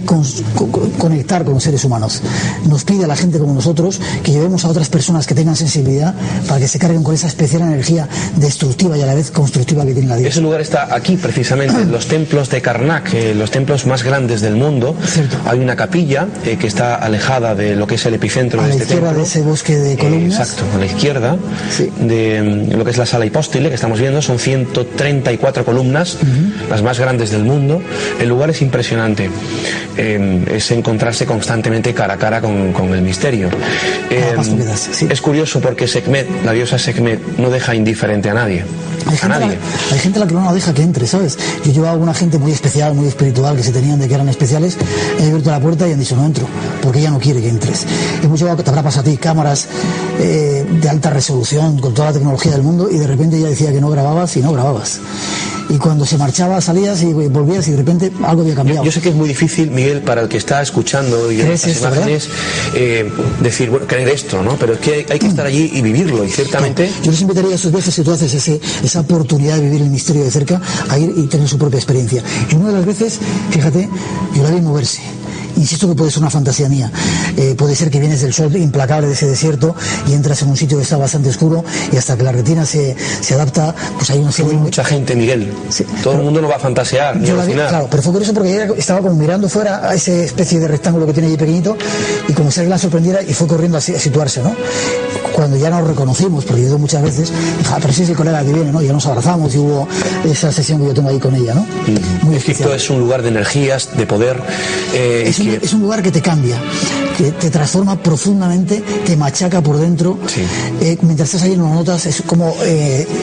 Speaker 2: conectar con los seres humanos. Nos pide a la gente como nosotros que llevemos a otras personas que tengan sensibilidad para que se carguen con esa especial energía destructiva y a la vez constructiva que tiene la diosa.
Speaker 1: Ese lugar está aquí precisamente, en los templos de Karnak, los templos más grandes del mundo.
Speaker 2: Cierto.
Speaker 1: Hay una capilla que está alejada de lo que es el epicentro de este templo.
Speaker 2: A la izquierda de ese bosque de columnas.
Speaker 1: Exacto, a la izquierda de lo que es la sala hipóstile que estamos viendo. Son 134 columnas, las más grandes del mundo. El lugar es impresionante. Es encontrarse constantemente cara a cara con el misterio. Es curioso porque Sekhmet, la diosa Sekhmet, no deja indiferente a nadie.
Speaker 2: Hay gente a la que no la deja que entre, ¿sabes? Yo llevaba a alguna gente muy especial, muy espiritual, que se tenían de que eran especiales, he abierto la puerta y han dicho no entro, porque ella no quiere que entres. Hemos llevado, te habrá pasado a ti, cámaras de alta resolución, con toda la tecnología del mundo, y de repente ella decía que no grababas y no grababas. Y cuando se marchaba salías y volvías y de repente algo había cambiado.
Speaker 1: Yo sé que es muy difícil, Miguel, para el que está escuchando y en estas imágenes decir, bueno, creer esto, ¿no? Pero es que hay que estar allí y vivirlo, y ciertamente...
Speaker 2: Yo les invitaría a esos viajes, si tú haces esa oportunidad de vivir el misterio de cerca, a ir y tener su propia experiencia. Y una de las veces, fíjate, yo la vi moverse. Insisto que puede ser una fantasía mía. Puede ser que vienes del sol implacable de ese desierto y entras en un sitio que está bastante oscuro y hasta que la retina se adapta, pues hay una serie de...
Speaker 1: mucha gente, Miguel. Sí, todo el mundo no va a fantasear ni alucinar.
Speaker 2: Claro, pero fue curioso porque ella estaba como mirando fuera a esa especie de rectángulo que tiene allí pequeñito y como si alguien la sorprendiera y fue corriendo a situarse, ¿no? Cuando ya nos reconocimos, porque yo he ido muchas veces, dije, pero ese es el colega que viene, ¿no? Ya nos abrazamos y hubo esa sesión que yo tengo ahí con ella, ¿no? Muy especial.
Speaker 1: Egipto es un lugar de energías, de poder.
Speaker 2: Es un lugar que te cambia, que te transforma profundamente, te machaca por dentro.
Speaker 1: Sí.
Speaker 2: Mientras estás ahí no lo notas, es como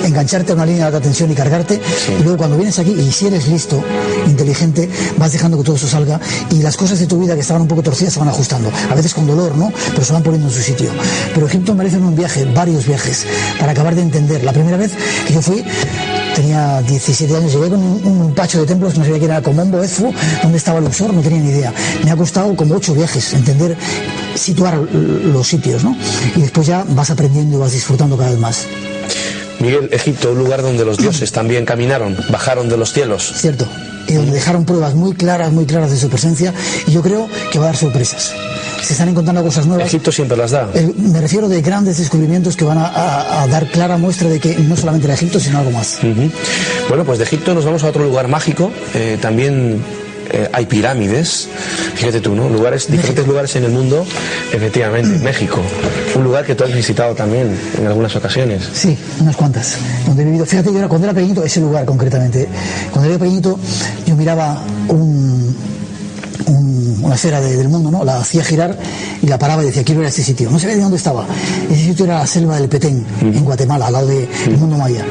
Speaker 2: engancharte a una línea de alta tensión y cargarte. Sí. Y luego cuando vienes aquí, y si eres listo, inteligente, vas dejando que todo eso salga y las cosas de tu vida que estaban un poco torcidas se van ajustando. A veces con dolor, ¿no? Pero se van poniendo en su sitio. Pero Egipto merece un viaje, varios viajes, para acabar de entender. La primera vez que yo fui, tenía 17 años, llegué con un pacho de templos que no sabía quién era, Komombo, Edfu, dónde estaba Luxor, no tenía ni idea. Me ha costado como 8 viajes entender, situar los sitios, ¿no? Y después ya vas aprendiendo y vas disfrutando cada vez más.
Speaker 1: Miguel, Egipto, un lugar donde los dioses también caminaron, bajaron de los cielos.
Speaker 2: Cierto, y donde dejaron pruebas muy claras de su presencia, y yo creo que va a dar sorpresas. Se están encontrando cosas nuevas.
Speaker 1: Egipto siempre las da.
Speaker 2: Me refiero de grandes descubrimientos que van a dar clara muestra de que no solamente era Egipto, sino algo más.
Speaker 1: Bueno, pues de Egipto nos vamos a otro lugar mágico, también hay pirámides, fíjate tú, ¿no? Diferentes lugares en el mundo, efectivamente, México, un lugar que tú has visitado también en algunas ocasiones.
Speaker 2: Sí, unas cuantas, donde he vivido. Fíjate, yo cuando era pequeñito, ese lugar concretamente, cuando era pequeñito yo miraba una esfera del mundo, ¿no? La hacía girar y la paraba y decía, quiero ir a este sitio. No sabía de dónde estaba. Ese sitio era la selva del Petén, en Guatemala, al lado del mundo maya.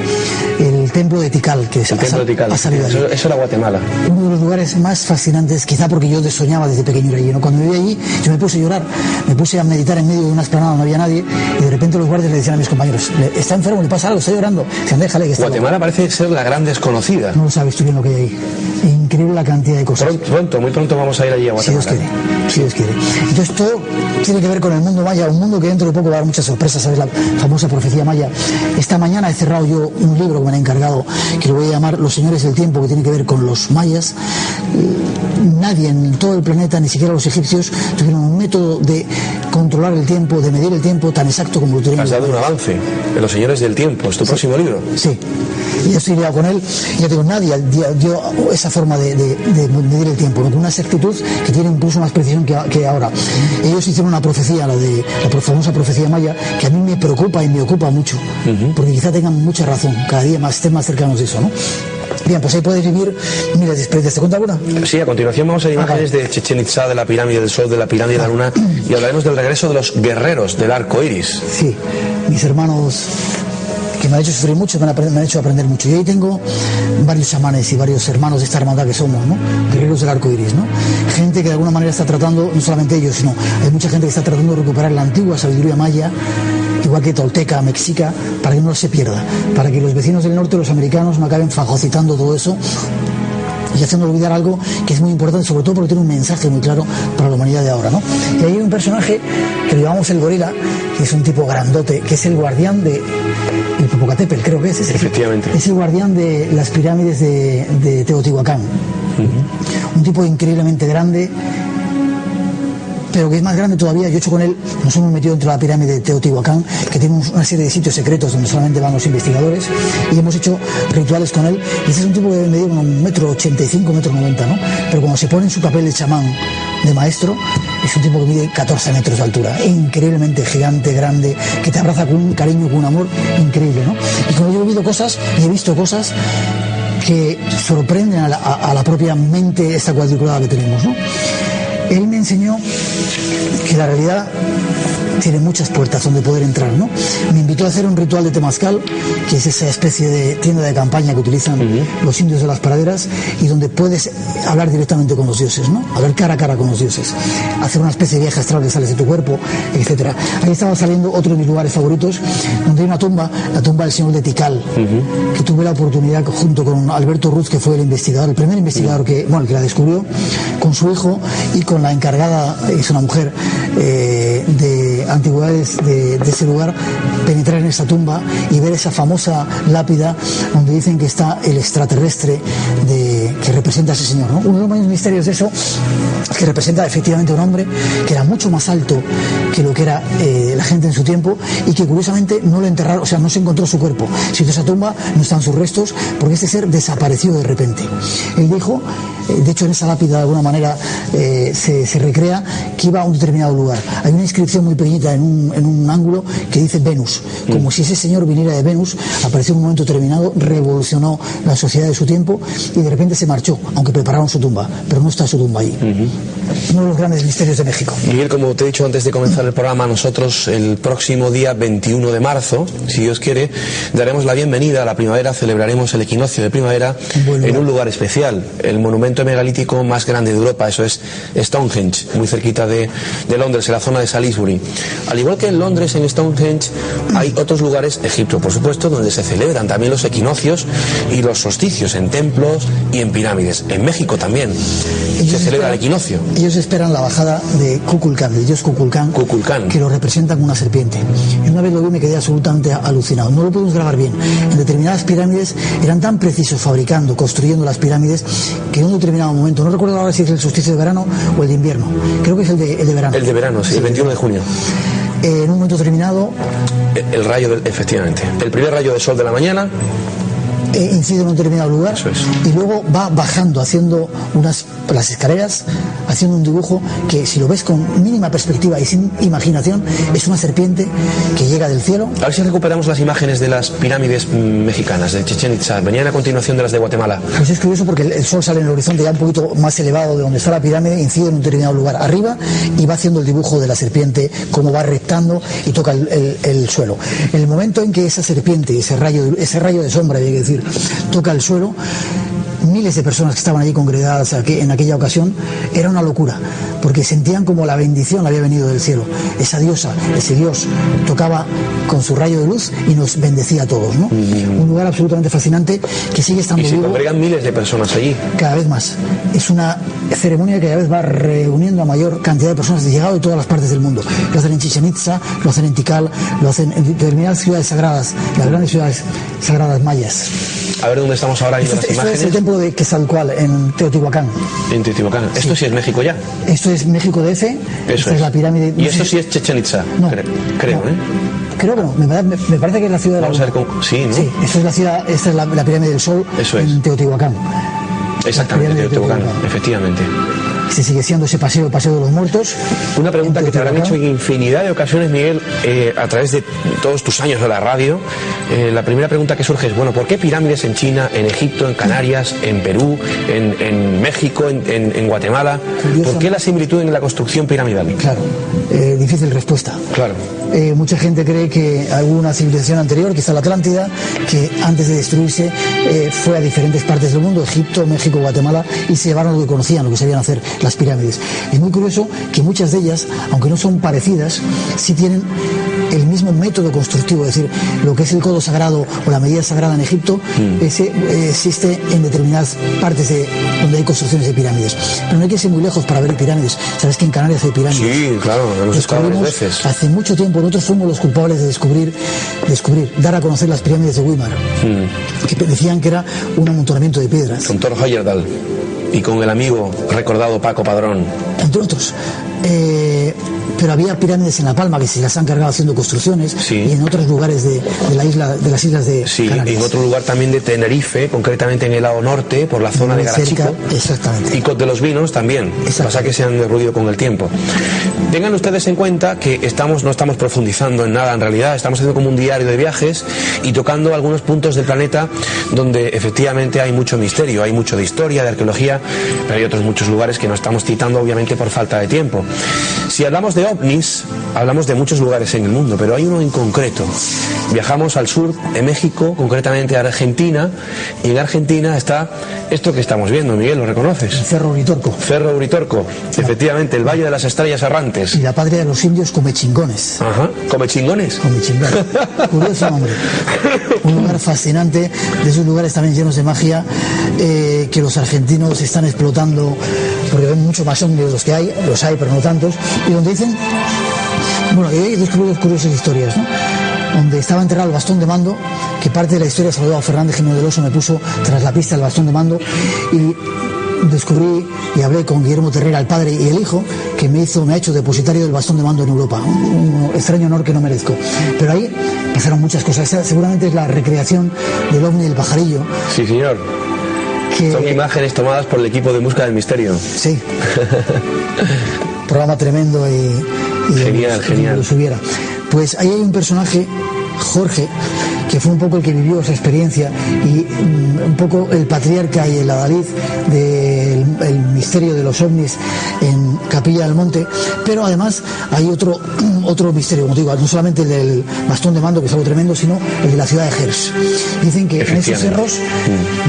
Speaker 2: El templo de Tikal, que ha salido allí.
Speaker 1: Eso era Guatemala.
Speaker 2: Uno de los lugares más fascinantes, quizá porque yo soñaba desde pequeño ir allí, ¿no? Cuando vivía allí, yo me puse a llorar, me puse a meditar en medio de una explanada, no había nadie, y de repente los guardias le decían a mis compañeros, está enfermo, le pasa algo, está llorando. Decían, déjale que está
Speaker 1: Guatemala loco. Parece ser la gran desconocida.
Speaker 2: No lo sabes tú bien lo que hay ahí. Increíble la cantidad de cosas.
Speaker 1: Muy pronto vamos a ir allí a Guatemala.
Speaker 2: Si Dios quiere. Entonces todo tiene que ver con el mundo maya, un mundo que dentro de poco va a dar muchas sorpresas, ¿sabes? La famosa profecía maya. Esta mañana he cerrado yo un libro que me han encargado, que lo voy a llamar Los Señores del Tiempo, que tiene que ver con los mayas. Nadie en todo el planeta, ni siquiera los egipcios, tuvieron un método de controlar el tiempo, de medir el tiempo tan exacto como lo tuvieron.
Speaker 1: Has dado un avance de Los Señores del Tiempo, ¿es tu próximo libro?
Speaker 2: Sí. Y yo estoy liado con él, y ya digo, nadie dio esa forma de medir el tiempo, ¿no? Con una exactitud que tiene incluso más precisión que ahora. Ellos hicieron una profecía, la famosa profecía maya, que a mí me preocupa y me ocupa mucho, porque quizá tengan mucha razón, cada día estén más cercanos de eso, ¿no? Bien, pues ahí puedes vivir miles de experiencias. ¿Te cuento alguna?
Speaker 1: Sí, a continuación vamos a ver imágenes de Chichén Itzá, de la pirámide del Sol, de la pirámide de la Luna, y hablaremos del regreso de los guerreros del arco iris.
Speaker 2: Sí, mis hermanos que me han hecho sufrir mucho, me han hecho aprender mucho. Y ahí tengo varios chamanes y varios hermanos de esta hermandad que somos, ¿no? Guerreros del arco iris, ¿no? Gente que de alguna manera está tratando, no solamente ellos, sino hay mucha gente que está tratando de recuperar la antigua sabiduría maya, igual que tolteca, mexica, para que no se pierda, para que los vecinos del norte, los americanos, no acaben fagocitando todo eso y haciendo olvidar algo que es muy importante, sobre todo porque tiene un mensaje muy claro para la humanidad de ahora, ¿no? Y ahí hay un personaje que le llamamos el gorila, que es un tipo grandote, que es el guardián de el Popocatépetl, creo que es ese.
Speaker 1: Efectivamente.
Speaker 2: Es el guardián de las pirámides de Teotihuacán. Un tipo increíblemente grande, pero que es más grande todavía. Yo he hecho con él, nos hemos metido dentro de la pirámide de Teotihuacán, que tiene una serie de sitios secretos donde solamente van los investigadores, y hemos hecho rituales con él. Y ese es un tipo que mide unos 1,85 m, 1,90 m, ¿no? Pero cuando se pone en su papel de chamán, de maestro, es un tipo que mide 14 metros de altura, increíblemente gigante, grande, que te abraza con un cariño, con un amor increíble, ¿no? Y como yo he vivido cosas y he visto cosas que sorprenden a la propia mente esta cuadriculada que tenemos, ¿no? Él me enseñó que la realidad tiene muchas puertas donde poder entrar, ¿no? Me invitó a hacer un ritual de temazcal, que es esa especie de tienda de campaña que utilizan los indios de las praderas, y donde puedes hablar directamente con los dioses, ¿no? Hablar cara a cara con los dioses, hacer una especie de viaje astral que sales de tu cuerpo, etcétera. Ahí estaba saliendo otro de mis lugares favoritos, donde hay una tumba, la tumba del señor de Tikal, que tuve la oportunidad junto con Alberto Ruz, que fue el investigador, el primer investigador que la descubrió, con su hijo y con la encargada, es una mujer de antigüedades de ese lugar, penetrar en esa tumba y ver esa famosa lápida donde dicen que está el extraterrestre que representa a ese señor, ¿no? Uno de los mayores misterios de eso es que representa efectivamente a un hombre que era mucho más alto que lo que era la gente en su tiempo, y que curiosamente no lo enterraron, o sea, no se encontró su cuerpo. Si esa tumba no están sus restos, porque este ser desapareció de repente. Él dijo, de hecho en esa lápida de alguna manera se recrea que iba a un determinado lugar. Hay una inscripción muy pequeñita en un ángulo que dice Venus, como si ese señor viniera de Venus, apareció en un momento determinado, revolucionó la sociedad de su tiempo y de repente se marchó, aunque prepararon su tumba, pero no está su tumba ahí. Uno de los grandes misterios de México.
Speaker 1: Miguel, como te he dicho antes de comenzar el programa, nosotros el próximo día 21 de marzo, si Dios quiere, daremos la bienvenida a la primavera, celebraremos el equinoccio de primavera en un lugar especial, el monumento megalítico más grande de Europa, eso es Stonehenge, muy cerquita de Londres, en la zona de Salisbury. Al igual que en Londres, en Stonehenge, hay otros lugares, Egipto por supuesto, donde se celebran también los equinoccios y los solsticios, en templos y en pirámides. En México también se celebra el equinoccio.
Speaker 2: Ellos esperan la bajada de Kukulcán, del dios Kukulcán, que lo representa como una serpiente. Y una vez lo vi me quedé absolutamente alucinado. No lo pudimos grabar bien. En determinadas pirámides eran tan precisos fabricando, construyendo las pirámides, que en un determinado momento, no recuerdo ahora si es el solsticio de verano o el de invierno, creo que es el de verano.
Speaker 1: El de verano, sí, el 21 de junio.
Speaker 2: En un momento determinado...
Speaker 1: Efectivamente. El primer rayo de sol de la mañana
Speaker 2: incide en un determinado lugar y luego va bajando, haciendo las escaleras, haciendo un dibujo que, si lo ves con mínima perspectiva y sin imaginación, es una serpiente que llega del cielo.
Speaker 1: A ver si recuperamos las imágenes de las pirámides mexicanas, de Chichén Itzá. Venían a continuación de las de Guatemala.
Speaker 2: Pues es curioso porque el sol sale en el horizonte ya un poquito más elevado de donde está la pirámide, incide en un determinado lugar arriba y va haciendo el dibujo de la serpiente, como va rectando y toca el suelo. En el momento en que esa serpiente, ese rayo de sombra, hay que decir, toca el suelo, miles de personas que estaban allí congregadas en aquella ocasión, era una locura, porque sentían como la bendición había venido del cielo. Esa diosa, ese dios, tocaba con su rayo de luz y nos bendecía a todos, ¿no? Un lugar absolutamente fascinante que sigue estando vivo.
Speaker 1: Y se congregan miles de personas allí.
Speaker 2: Cada vez más. Es una ceremonia que cada vez va reuniendo a mayor cantidad de personas, llegado de todas las partes del mundo. Lo hacen en Chichén Itzá, lo hacen en Tikal, lo hacen en determinadas ciudades sagradas, las grandes ciudades sagradas mayas.
Speaker 1: A ver dónde estamos ahora viendo las imágenes.
Speaker 2: Esto es el templo de Quetzalcóatl en Teotihuacán.
Speaker 1: En Teotihuacán.
Speaker 2: Sí.
Speaker 1: Esto sí es México ya.
Speaker 2: Esto es México DF. Esta es la pirámide.
Speaker 1: Y esto sí es Chichén Itzá.
Speaker 2: No,
Speaker 1: creo,
Speaker 2: no. Creo que no. Me parece que es la ciudad de la.
Speaker 1: Vamos a ver cómo. Sí, ¿no?
Speaker 2: Sí, esta es la ciudad, esta es la pirámide del Sol.
Speaker 1: Eso es.
Speaker 2: En Teotihuacán.
Speaker 1: Exactamente, Teotihuacán, efectivamente.
Speaker 2: Se sigue siendo ese paseo de los muertos.
Speaker 1: Una pregunta que te habrán hecho en infinidad de ocasiones, Miguel, a través de todos tus años de la radio. La primera pregunta que surge es, bueno, ¿por qué pirámides en China, en Egipto, en Canarias, en Perú, en México, en Guatemala? ¿Por qué la similitud en la construcción piramidal?
Speaker 2: Claro, difícil respuesta.
Speaker 1: Claro.
Speaker 2: Mucha gente cree que hubo una civilización anterior, quizá la Atlántida, que antes de destruirse fue a diferentes partes del mundo, Egipto, México, Guatemala, y se llevaron lo que conocían, lo que sabían hacer, las pirámides. Es muy curioso que muchas de ellas, aunque no son parecidas, sí tienen el mismo método constructivo, es decir, lo que es el codo sagrado o la medida sagrada en Egipto, ese existe en determinadas partes donde hay construcciones de pirámides. Pero no hay que irse muy lejos para ver pirámides. Sabes que en Canarias hay pirámides.
Speaker 1: Sí, claro, hemos estado varias veces.
Speaker 2: Hace mucho tiempo nosotros fuimos los culpables de descubrir, dar a conocer las pirámides de Weimar, que decían que era un amontonamiento de piedras.
Speaker 1: Con Thor Heyerdahl y con el amigo recordado Paco Padrón.
Speaker 2: Entre otros. Pero había pirámides en La Palma que se las han cargado haciendo construcciones, y en otros lugares de las islas de Canarias.
Speaker 1: Y en otro lugar también de Tenerife, concretamente en el lado norte, por la zona de Garachico.
Speaker 2: Exactamente.
Speaker 1: Y Cot de los Vinos también. Pasa que se han derruido con el tiempo. Tengan ustedes en cuenta que no estamos profundizando en nada en realidad, estamos haciendo como un diario de viajes y tocando algunos puntos del planeta donde efectivamente hay mucho misterio, hay mucho de historia, de arqueología, pero hay otros muchos lugares que no estamos citando obviamente por falta de tiempo. Si hablamos de ovnis, hablamos de muchos lugares en el mundo, pero hay uno en concreto. Viajamos al sur de México, concretamente a Argentina, y en Argentina está esto que estamos viendo, Miguel, ¿lo reconoces?
Speaker 2: El Cerro Uritorco.
Speaker 1: Cerro Uritorco, efectivamente, el Valle de las Estrellas Errantes.
Speaker 2: Y la patria de los indios Comechingones.
Speaker 1: Ajá, ¿Comechingones?
Speaker 2: Comechingones. Curioso nombre. Un lugar fascinante, de esos lugares también llenos de magia, que los argentinos están explotando, porque ven mucho más hombres de los que hay, los hay, pero no tantos, y donde dicen, bueno, hay dos curiosas historias, ¿no? Donde estaba enterrado el bastón de mando, que parte de la historia Salvador Fernández Jiménez del Oso me puso tras la pista del bastón de mando, y descubrí y hablé con Guillermo Terrera, el padre y el hijo, que me ha hecho depositario del bastón de mando en Europa, un extraño honor que no merezco. Pero ahí pasaron muchas cosas. Esa seguramente es la recreación del ovni del pajarillo.
Speaker 1: Sí, señor. Son imágenes tomadas por el equipo de Busca del Misterio.
Speaker 2: Sí. Programa tremendo y
Speaker 1: genial.
Speaker 2: Lo subiera. Pues ahí hay un personaje, Jorge, que fue un poco el que vivió esa experiencia y un poco el patriarca y el adalid del misterio de los ovnis en Capilla del Monte, pero además hay otro misterio, como te digo, no solamente el del bastón de mando, que es algo tremendo, sino el de la ciudad de Gers. Dicen que en esos cerros,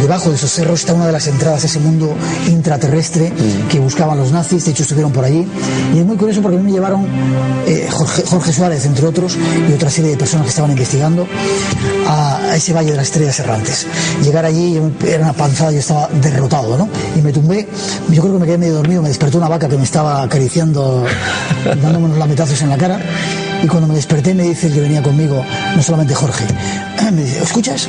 Speaker 2: debajo de esos cerros, está una de las entradas a ese mundo intraterrestre que buscaban los nazis. De hecho estuvieron por allí, y es muy curioso porque a mí me llevaron Jorge Suárez, entre otros, y otra serie de personas que estaban investigando a ese Valle de las Estrellas Errantes. Llegar allí era una panzada, yo estaba derrotado, ¿no? Y me tumbé, yo creo que me quedé medio dormido, me despertó una vaca que me estaba acariciando, dándome unos lametazos en la cara, y cuando me desperté me dice el que venía conmigo, no solamente Jorge, me dice, ¿escuchas?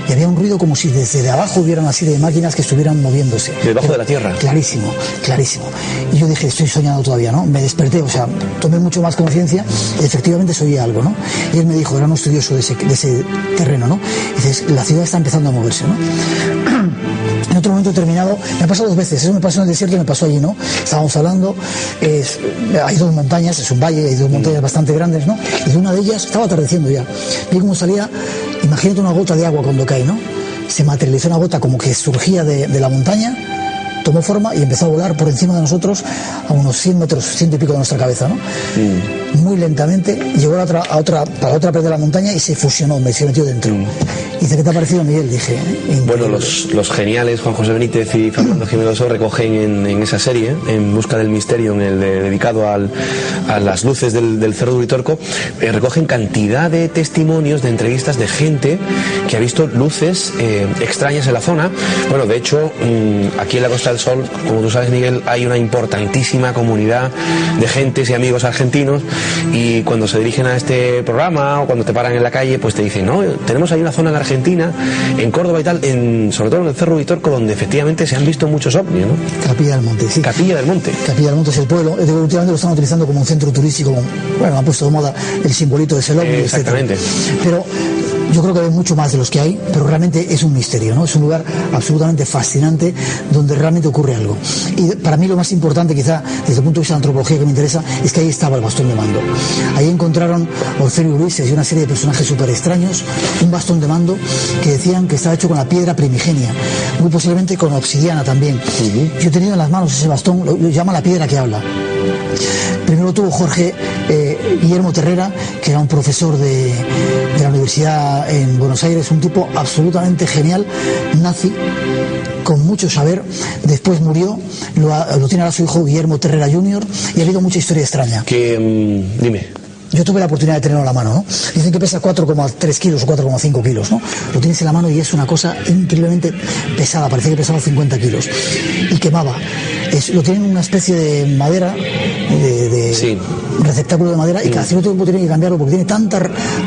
Speaker 2: y había un ruido como si desde abajo hubieran una serie de máquinas que estuvieran moviéndose.
Speaker 1: Debajo de la tierra.
Speaker 2: Clarísimo, clarísimo. Y yo dije, estoy soñando todavía, ¿no? Me desperté, o sea, tomé mucho más conciencia y efectivamente se oía algo, ¿no? Y él me dijo, era un estudioso de ese terreno, ¿no? Y dices, la ciudad está empezando a moverse, ¿no? En otro momento determinado, me ha pasado 2 veces, eso me pasó en el desierto y me pasó allí, ¿no? Estábamos hablando, hay 2 montañas, es un valle, hay 2 montañas bastante grandes, ¿no? Y de una de ellas, estaba atardeciendo ya, vi cómo salía, imagínate una gota de agua cuando cae, ¿no? Se materializó una gota como que surgía de la montaña, tomó forma y empezó a volar por encima de nosotros a unos 100 metros, 100 y pico de nuestra cabeza, ¿no? Muy lentamente, llegó a la otra parte de la montaña y se fusionó, se metió dentro. Dice, ¿qué te ha parecido, Miguel? Dije,
Speaker 1: bueno, los geniales Juan José Benítez y Fernando Jiménez recogen en esa serie, En busca del misterio, en el dedicado a las luces del Cerro de Uritorco, recogen cantidad de testimonios, de entrevistas de gente que ha visto luces extrañas en la zona. Bueno, de hecho, aquí en la Costa del Sol, como tú sabes, Miguel, hay una importantísima comunidad de gentes y amigos argentinos, y cuando se dirigen a este programa o cuando te paran en la calle, pues te dicen, no, tenemos ahí una zona en Argentina, en Córdoba y tal, sobre todo en el Cerro Uritorco, donde efectivamente se han visto muchos ovnis, ¿no?
Speaker 2: Capilla del Monte, sí.
Speaker 1: Capilla del Monte.
Speaker 2: Capilla del Monte es el pueblo, últimamente lo están utilizando como un centro turístico, bueno, han puesto de moda el simbolito de ese ovni,
Speaker 1: exactamente.
Speaker 2: Etcétera. Pero yo creo que hay mucho más de los que hay, pero realmente es un misterio, ¿no? Es un lugar absolutamente fascinante donde realmente ocurre algo. Y para mí lo más importante, quizá desde el punto de vista de la antropología que me interesa, es que ahí estaba el bastón de mando. Ahí encontraron Orfeo y Ulises y una serie de personajes súper extraños, un bastón de mando que decían que estaba hecho con la piedra primigenia, muy posiblemente con obsidiana también. Yo he tenido en las manos ese bastón, lo llama la piedra que habla. Primero tuvo Jorge Guillermo Terrera, que era un profesor de la universidad en Buenos Aires, un tipo absolutamente genial, nazi, con mucho saber. Después murió, lo tiene ahora su hijo Guillermo Terrera Jr. y ha habido mucha historia extraña.
Speaker 1: Dime.
Speaker 2: Yo tuve la oportunidad de tenerlo en la mano, ¿no? Dicen que pesa 4,3 kilos o 4,5 kilos, ¿no? Lo tienes en la mano y es una cosa increíblemente pesada, parecía que pesaba 50 kilos. Y quemaba. Lo tienen en una especie de madera,
Speaker 1: sí,
Speaker 2: receptáculo de madera, y cada cierto tiempo tienen que cambiarlo porque tiene tanta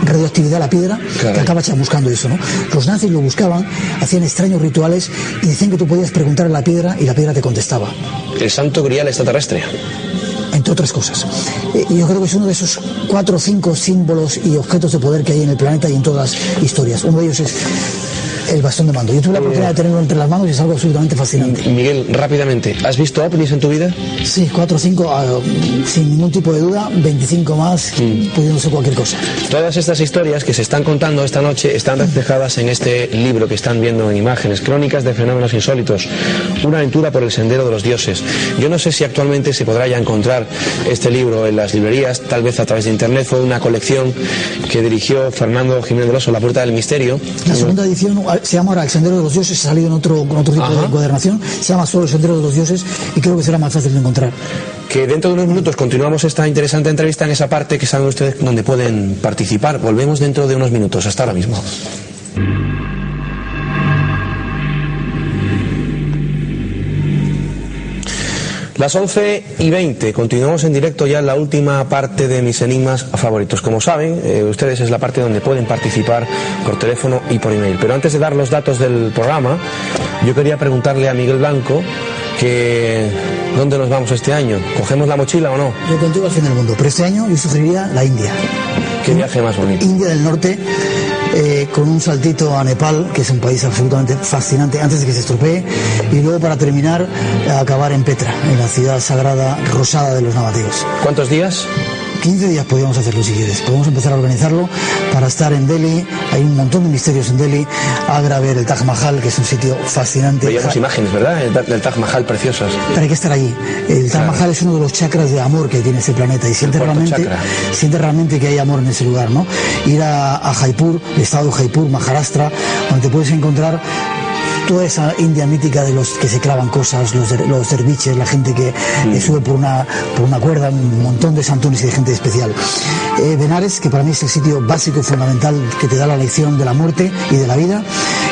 Speaker 2: radioactividad la piedra, claro, que acaba buscando eso, ¿no? Los nazis lo buscaban, hacían extraños rituales y decían que tú podías preguntar a la piedra y la piedra te contestaba.
Speaker 1: El santo grial extraterrestre.
Speaker 2: Entre otras cosas. Yo creo que es uno de esos 4 o 5 símbolos y objetos de poder que hay en el planeta y en todas las historias. Uno de ellos es el bastón de mando. Yo tuve la oportunidad de tenerlo entre las manos y es algo absolutamente fascinante.
Speaker 1: Miguel, rápidamente, ¿has visto ovnis en tu vida?
Speaker 2: Sí, 4 o 5, sin ningún tipo de duda, 25 más, pudiendo ser cualquier cosa.
Speaker 1: Todas estas historias que se están contando esta noche están reflejadas en este libro que están viendo en imágenes, Crónicas de Fenómenos Insólitos, una aventura por el sendero de los dioses. Yo no sé si actualmente se podrá ya encontrar este libro en las librerías, tal vez a través de internet. Fue una colección que dirigió Fernando Jiménez del Oso, La Puerta del Misterio.
Speaker 2: La segunda edición se llama ahora El Sendero de los Dioses, ha salido en otro tipo de encuadernación, se llama solo El Sendero de los Dioses y creo que será más fácil de encontrar.
Speaker 1: Que dentro de unos minutos continuamos esta interesante entrevista en esa parte que saben ustedes donde pueden participar. Volvemos dentro de unos minutos. Hasta ahora mismo. Las 11:20, continuamos en directo ya en la última parte de mis enigmas favoritos. Como saben, ustedes es la parte donde pueden participar por teléfono y por email. Pero antes de dar los datos del programa, yo quería preguntarle a Miguel Blanco que ¿dónde nos vamos este año? ¿Cogemos la mochila o no?
Speaker 2: Yo contigo al fin del mundo, pero este año yo sugeriría la India.
Speaker 1: ¿Qué viaje más bonito?
Speaker 2: India del Norte, con un saltito a Nepal, que es un país absolutamente fascinante, antes de que se estropee, y luego para terminar, acabar en Petra, en la ciudad sagrada rosada de los nabateos.
Speaker 1: ¿Cuántos días?
Speaker 2: 15 días podríamos hacerlo si quieres. Podemos empezar a organizarlo para estar en Delhi. Hay un montón de misterios en Delhi. Agra, ver el Taj Mahal, que es un sitio fascinante.
Speaker 1: Veíamos imágenes, ¿verdad? Del Taj Mahal preciosas.
Speaker 2: Pero hay que estar allí. El Taj Mahal es uno de los chakras de amor que tiene ese planeta y siente realmente que hay amor en ese lugar, ¿no? Ir a Jaipur, el estado de Jaipur, Maharashtra, donde te puedes encontrar toda esa India mítica de los que se clavan cosas, los derviches, la gente que sube por una cuerda, un montón de santones y de gente especial. Benares, que para mí es el sitio básico y fundamental que te da la lección de la muerte y de la vida,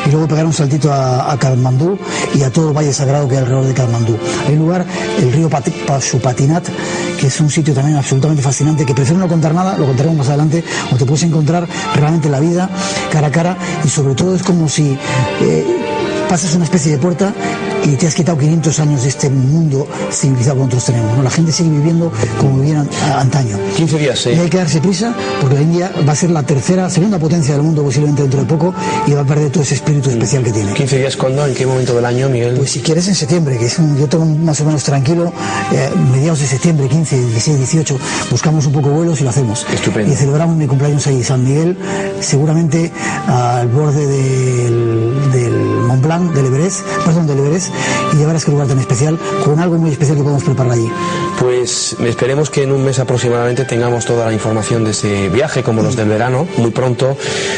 Speaker 2: y luego pegar un saltito a Kathmandú y a todo el valle sagrado que hay alrededor de Kathmandú. Hay un lugar, el río Pasupatinat, que es un sitio también absolutamente fascinante, que prefiero no contar nada, lo contaremos más adelante, donde te puedes encontrar realmente la vida cara a cara, y sobre todo es como si pasas una especie de puerta y te has quitado 500 años de este mundo civilizado que nosotros tenemos, ¿no? La gente sigue viviendo como vivían antaño.
Speaker 1: 15 días, sí.
Speaker 2: Y hay que darse prisa, porque la India va a ser la segunda potencia del mundo posiblemente dentro de poco, y va a perder todo ese espíritu especial que tiene.
Speaker 1: 15 días, ¿cuándo? ¿En qué momento del año, Miguel?
Speaker 2: Pues si quieres en septiembre, que es yo tengo más o menos tranquilo, mediados de septiembre, 15, 16, 18, buscamos un poco vuelos y lo hacemos.
Speaker 1: Estupendo.
Speaker 2: Y celebramos mi cumpleaños ahí, San Miguel, seguramente al borde del Mont Blanc, del Everest, y llevar a este lugar tan especial, con algo muy especial que podemos preparar allí.
Speaker 1: Pues esperemos que en un mes aproximadamente tengamos toda la información de ese viaje, como los del verano, muy pronto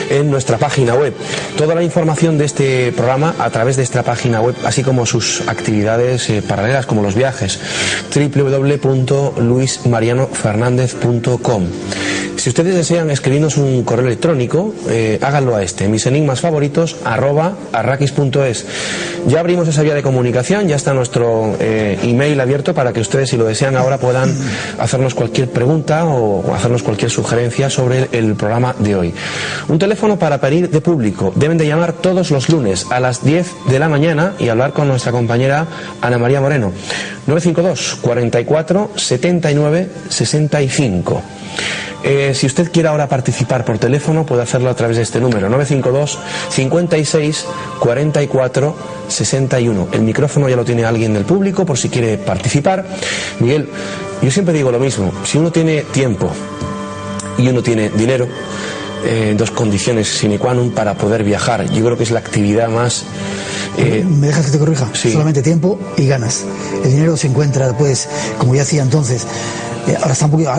Speaker 1: en nuestra página web. Toda la información de este programa a través de esta página web, así como sus actividades paralelas, como los viajes, www.luismarianofernandez.com. Si ustedes desean escribirnos un correo electrónico, háganlo a misenigmasfavoritos@arrakis.es. Ya abrimos esa vía de comunicación, ya está nuestro email abierto para que ustedes, si lo desean ahora, puedan hacernos cualquier pregunta o hacernos cualquier sugerencia sobre el programa de hoy. Un teléfono para pedir de público. Deben de llamar todos los lunes a las 10 de la mañana y hablar con nuestra compañera Ana María Moreno. 952 44 79 65. Si usted quiere ahora participar por teléfono, puede hacerlo a través de este número, 952 56 44 61. El micrófono ya lo tiene alguien del público por si quiere participar. Miguel, yo siempre digo lo mismo: si uno tiene tiempo y uno tiene dinero, dos condiciones sine qua non para poder viajar. Yo creo que es la actividad más...
Speaker 2: ¿Me dejas que te corrija?
Speaker 1: Sí.
Speaker 2: Solamente tiempo y ganas. El dinero se encuentra, pues, como ya hacía entonces. Ahora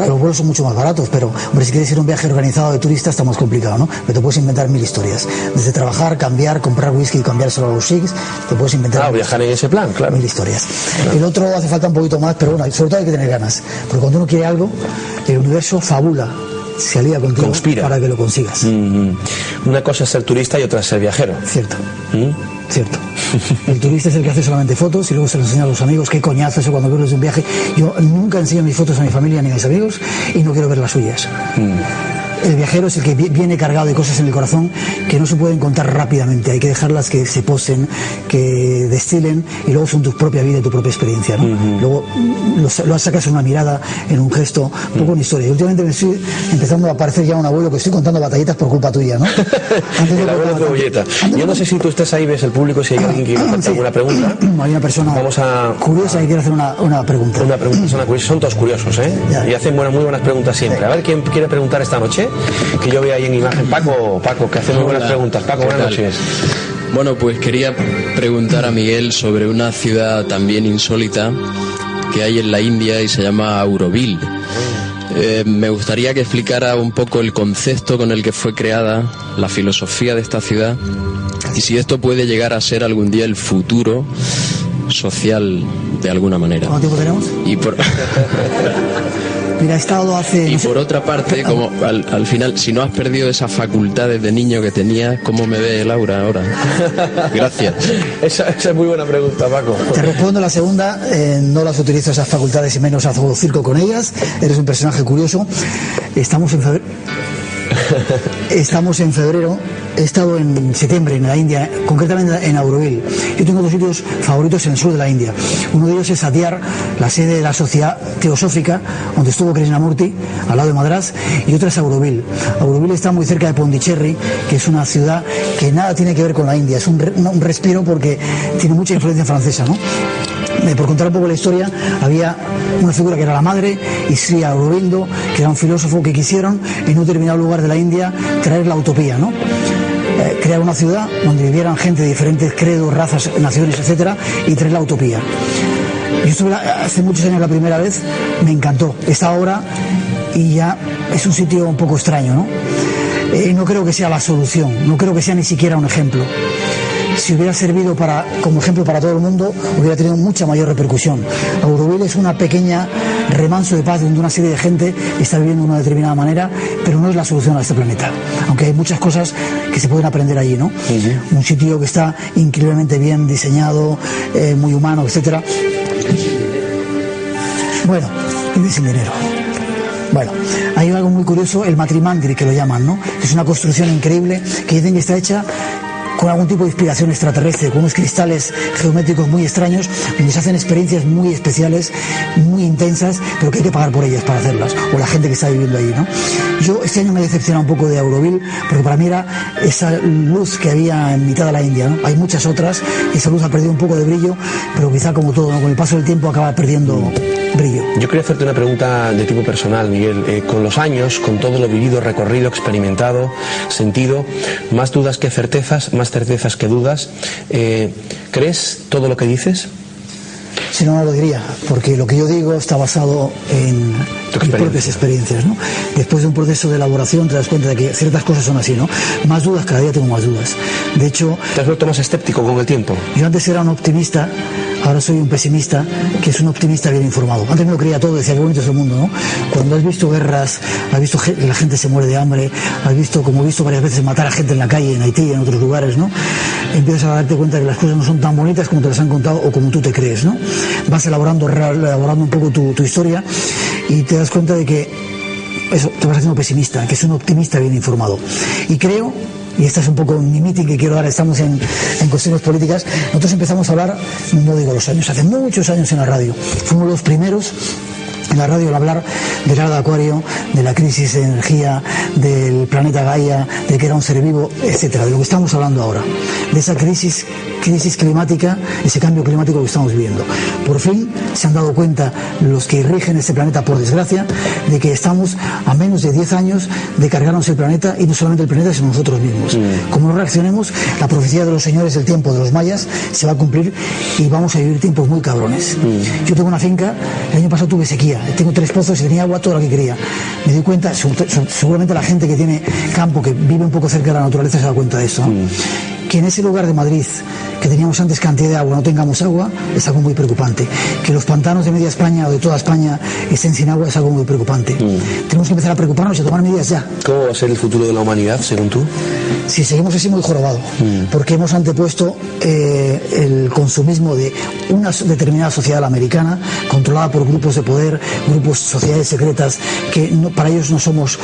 Speaker 2: los vuelos son mucho más baratos, pero hombre, si quieres ir a un viaje organizado de turista está más complicado, ¿no? Pero te puedes inventar mil historias. Desde trabajar, cambiar, comprar whisky y cambiárselo a los sikhs, te puedes inventar
Speaker 1: viajar en ese plan, claro.
Speaker 2: Mil historias. Claro. El otro hace falta un poquito más, pero bueno, sobre todo hay que tener ganas. Porque cuando uno quiere algo, el universo fabula, se alía contigo, conspira para que lo consigas.
Speaker 1: Una cosa es ser turista y otra es ser viajero.
Speaker 2: Cierto. Cierto. El turista es el que hace solamente fotos y luego se lo enseña a los amigos. Qué coñazo eso cuando veo de un viaje. Yo nunca enseño mis fotos a mi familia ni a mis amigos y no quiero ver las suyas. El viajero es el que viene cargado de cosas en el corazón que no se pueden contar rápidamente. Hay que dejarlas que se posen, que destilen, y luego son tu propia vida y tu propia experiencia, ¿no? Luego lo sacas en una mirada, en un gesto, poco en historia. Y últimamente me estoy empezando a parecer ya un abuelo que estoy contando batallitas por culpa tuya, ¿no?
Speaker 1: El abuelo Cebolleta. Yo no sé si tú estás ahí, ves el público, si hay alguien que quiere hacer alguna pregunta.
Speaker 2: Hay una persona curiosa que quiere hacer una pregunta.
Speaker 1: Una persona curiosa. Son todos curiosos, ¿eh? Y hacen muy buenas preguntas siempre. A ver quién quiere preguntar esta noche. Que yo veo ahí en imagen. Paco, que hace muy buenas preguntas. Paco, buenas noches.
Speaker 3: Bueno, pues quería preguntar a Miguel sobre una ciudad también insólita que hay en la India y se llama Auroville. Me gustaría que explicara un poco el concepto con el que fue creada, la filosofía de esta ciudad, y si esto puede llegar a ser algún día el futuro social de alguna manera.
Speaker 2: ¿Cuánto tiempo tenemos? Mira, he estado hace...
Speaker 3: Y por otra parte, como al final, si no has perdido esas facultades de niño que tenías, ¿cómo me ve Laura ahora? Gracias.
Speaker 1: Esa es muy buena pregunta, Paco.
Speaker 2: Te respondo la segunda. No las utilizo esas facultades y menos hago circo con ellas. Eres un personaje curioso. Estamos en febrero. He estado en septiembre en la India, concretamente en Auroville. Yo tengo dos sitios favoritos en el sur de la India. Uno de ellos es Adyar, la sede de la Sociedad Teosófica, donde estuvo Krishnamurti, al lado de Madrás, y otra es Auroville. Auroville está muy cerca de Pondicherry, que es una ciudad que nada tiene que ver con la India. Es un respiro porque tiene mucha influencia francesa, ¿no? Por contar un poco la historia, había una figura que era la madre, Sri Aurobindo, que era un filósofo que quisieron en un determinado lugar de la India traer la utopía, ¿no? Crear una ciudad donde vivieran gente de diferentes credos, razas, naciones, etcétera, y traer la utopía. Yo estuve hace muchos años la primera vez, me encantó esta obra y ya es un sitio un poco extraño, ¿no? No creo que sea la solución, no creo que sea ni siquiera un ejemplo. Si hubiera servido como ejemplo para todo el mundo, hubiera tenido mucha mayor repercusión. Auroville es una pequeña remanso de paz donde una serie de gente está viviendo de una determinada manera, pero no es la solución a este planeta. Aunque hay muchas cosas que se pueden aprender allí, ¿no? Un sitio que está increíblemente bien diseñado, muy humano, etcétera. Bueno, vive sin dinero. Bueno, hay algo muy curioso, el matrimandri que lo llaman, ¿no? Es una construcción increíble que dicen que está hecha con algún tipo de inspiración extraterrestre, con unos cristales geométricos muy extraños, donde se hacen experiencias muy especiales, muy intensas, pero que hay que pagar por ellas para hacerlas, o la gente que está viviendo ahí, ¿no? Yo este año me he decepcionado un poco de Auroville, porque para mí era esa luz que había en mitad de la India, ¿no? Hay muchas otras, esa luz ha perdido un poco de brillo, pero quizá como todo, ¿no? Con el paso del tiempo acaba perdiendo brillo.
Speaker 1: Yo quería hacerte una pregunta de tipo personal, Miguel. Con los años, con todo lo vivido, recorrido, experimentado, sentido, más dudas que certezas, más certezas que dudas, ¿crees todo lo que dices?
Speaker 2: Si no, no lo diría, porque lo que yo digo está basado en mis propias experiencias, ¿no? Después de un proceso de elaboración te das cuenta de que ciertas cosas son así, ¿no? Más dudas, cada día tengo más dudas. De hecho...
Speaker 1: ¿Te has vuelto más escéptico con el tiempo?
Speaker 2: Yo antes era un optimista, ahora soy un pesimista, que es un optimista bien informado. Antes me lo creía todo, decía qué bonito es el mundo, ¿no? Cuando has visto guerras, has visto que la gente se muere de hambre, has visto, como he visto varias veces, matar a gente en la calle, en Haití y en otros lugares, ¿no? Empiezas a darte cuenta que las cosas no son tan bonitas como te las han contado o como tú te crees, ¿no? Vas elaborando un poco tu historia y te das cuenta de que eso, te vas haciendo pesimista, que es un optimista bien informado. Y creo, y este es un poco mi meeting que quiero dar, estamos en cuestiones políticas, nosotros empezamos a hablar, no digo los años, hace muchos años en la radio, fuimos los primeros en la radio al hablar del era de Acuario, de la crisis de energía, del planeta Gaia, de que era un ser vivo, etcétera, de lo que estamos hablando ahora, de esa crisis climática, ese cambio climático que estamos viviendo. Por fin se han dado cuenta los que rigen este planeta, por desgracia, de que estamos a menos de 10 años de cargarnos el planeta, y no solamente el planeta, sino nosotros mismos. Como no reaccionemos, la profecía de los señores del tiempo, de los mayas, se va a cumplir y vamos a vivir tiempos muy cabrones. Yo tengo una finca, el año pasado tuve sequía, tengo 3 pozos y tenía agua toda la que quería. Me di cuenta, seguramente la gente que tiene campo, que vive un poco cerca de la naturaleza, se da cuenta de esto, ¿no? Que en ese lugar de Madrid, que teníamos antes cantidad de agua, no tengamos agua, es algo muy preocupante. Que los pantanos de media España o de toda España estén sin agua es algo muy preocupante. Tenemos que empezar a preocuparnos y a tomar medidas ya.
Speaker 1: ¿Cómo va a ser el futuro de la humanidad, según tú?
Speaker 2: Si seguimos así, muy jorobado, porque hemos antepuesto el consumismo de una determinada sociedad americana, controlada por grupos de poder, grupos, sociedades secretas, que no, para ellos no somos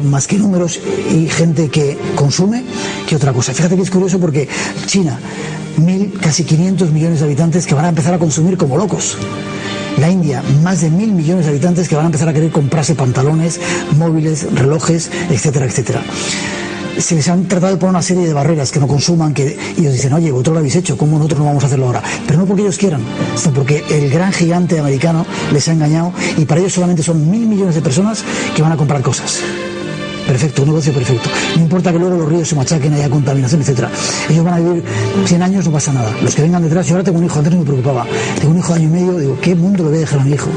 Speaker 2: más que números y gente que consume que otra cosa. Fíjate que es curioso porque China, casi 500 millones de habitantes que van a empezar a consumir como locos. La India, más de 1.000 millones de habitantes que van a empezar a querer comprarse pantalones, móviles, relojes, etcétera, etcétera. Se les han tratado de poner una serie de barreras que no consuman, que ellos dicen, oye, vosotros lo habéis hecho, ¿cómo nosotros no vamos a hacerlo ahora? Pero no porque ellos quieran, sino porque el gran gigante americano les ha engañado, y para ellos solamente son 1.000 millones de personas que van a comprar cosas. Perfecto, un negocio perfecto. No importa que luego los ríos se machaquen, haya contaminación, etcétera. Ellos van a vivir 100 años, no pasa nada. Los que vengan detrás, yo ahora tengo un hijo, antes no me preocupaba. Tengo un hijo de año y medio, digo, ¿qué mundo le voy a dejar a mi hijo?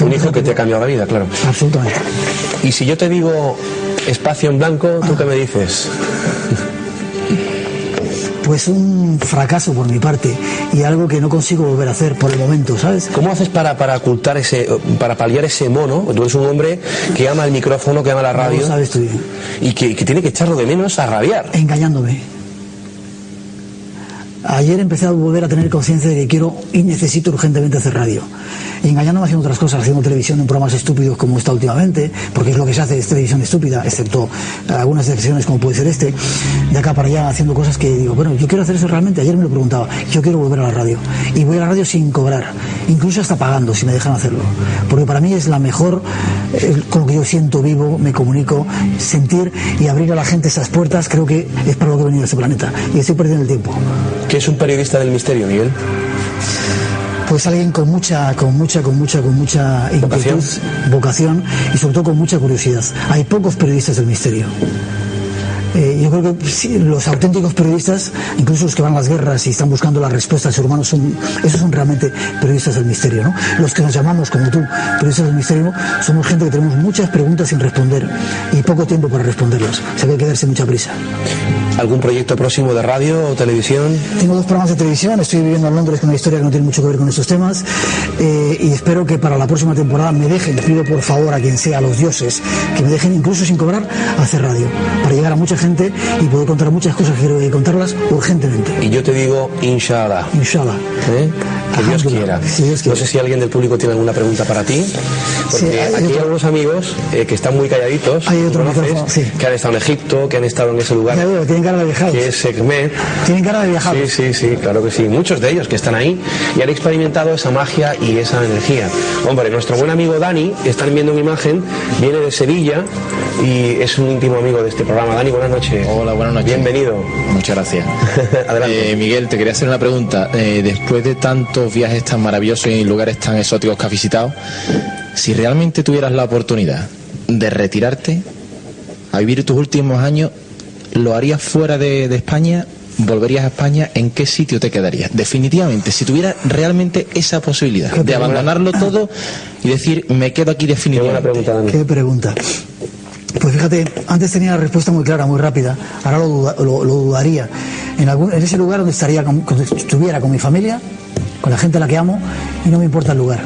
Speaker 1: Un hijo que te ha cambiado la vida, claro.
Speaker 2: Absolutamente.
Speaker 1: Y si yo te digo espacio en blanco, ¿tú qué me dices?
Speaker 2: Pues un fracaso por mi parte y algo que no consigo volver a hacer por el momento, ¿sabes?
Speaker 1: ¿Cómo haces para ocultar para paliar ese mono? Tú eres un hombre que ama el micrófono, que ama la radio.
Speaker 2: No lo sabes tú bien.
Speaker 1: Y que tiene que echarlo de menos a rabiar.
Speaker 2: Engañándome. Ayer empecé a volver a tener conciencia de que quiero y necesito urgentemente hacer radio. Y engañándome haciendo otras cosas, haciendo televisión en programas estúpidos como está últimamente, porque es lo que se hace, es televisión estúpida, excepto algunas excepciones como puede ser este, de acá para allá haciendo cosas que digo, bueno, yo quiero hacer eso realmente. Ayer me lo preguntaba, yo quiero volver a la radio. Y voy a la radio sin cobrar, incluso hasta pagando, si me dejan hacerlo. Porque para mí es la mejor, con lo que yo siento vivo, me comunico, sentir y abrir a la gente esas puertas, creo que es para lo que he venido a este planeta. Y estoy perdiendo el tiempo.
Speaker 1: ¿Qué es un periodista del misterio, Miguel?
Speaker 2: Pues alguien con mucha inquietud, vocación y sobre todo con mucha curiosidad. Hay pocos periodistas del misterio. Yo creo que sí, los auténticos periodistas, incluso los que van a las guerras y están buscando la respuesta al ser humano, esos son realmente periodistas del misterio, ¿no? Los que nos llamamos, como tú, periodistas del misterio, somos gente que tenemos muchas preguntas sin responder y poco tiempo para responderlas. O sea que hay que darse mucha prisa.
Speaker 1: ¿Algún proyecto próximo de radio o televisión?
Speaker 2: Tengo 2 programas de televisión, estoy viviendo en Londres con una historia que no tiene mucho que ver con estos temas, y espero que para la próxima temporada me dejen, pido por favor a quien sea, a los dioses, que me dejen incluso sin cobrar hacer radio, para llegar a mucha gente y poder contar muchas cosas que quiero contarlas urgentemente.
Speaker 1: Y yo te digo, inshallah.
Speaker 2: Inshallah.
Speaker 1: Que Dios quiera.
Speaker 2: Sí, Dios quiera.
Speaker 1: No sé si alguien del público tiene alguna pregunta para ti, porque
Speaker 2: Sí,
Speaker 1: aquí hay algunos amigos que están muy calladitos,
Speaker 2: Hay otro
Speaker 1: ¿conoces?
Speaker 2: micrófono, sí.
Speaker 1: Que han estado en Egipto, que han estado en ese lugar,
Speaker 2: Ya veo, tienen cara de viajados.
Speaker 1: que es Sekhmet.
Speaker 2: Tienen cara de viajados.
Speaker 1: Sí, claro que sí. Muchos de ellos que están ahí y han experimentado esa magia y esa energía. Hombre, nuestro buen amigo Dani, están viendo una imagen, viene de Sevilla y es un íntimo amigo de este programa. Dani, buenas noches.
Speaker 4: Hola, buenas noches.
Speaker 1: Bienvenido.
Speaker 4: Muchas gracias.
Speaker 1: Adelante.
Speaker 4: Miguel, te quería hacer una pregunta. Después de tantos viajes tan maravillosos y lugares tan exóticos que has visitado, si realmente tuvieras la oportunidad de retirarte a vivir tus últimos años, ¿lo harías fuera de España? ¿Volverías a España? ¿En qué sitio te quedarías? Definitivamente, si tuvieras realmente esa posibilidad de abandonarlo todo y decir, me quedo aquí
Speaker 1: Qué buena
Speaker 4: definitivamente.
Speaker 1: pregunta, Dani.
Speaker 2: Qué pregunta. Pues fíjate, antes tenía la respuesta muy clara, muy rápida, ahora lo dudaría. En ese lugar donde estuviera con mi familia, con la gente a la que amo, y no me importa el lugar.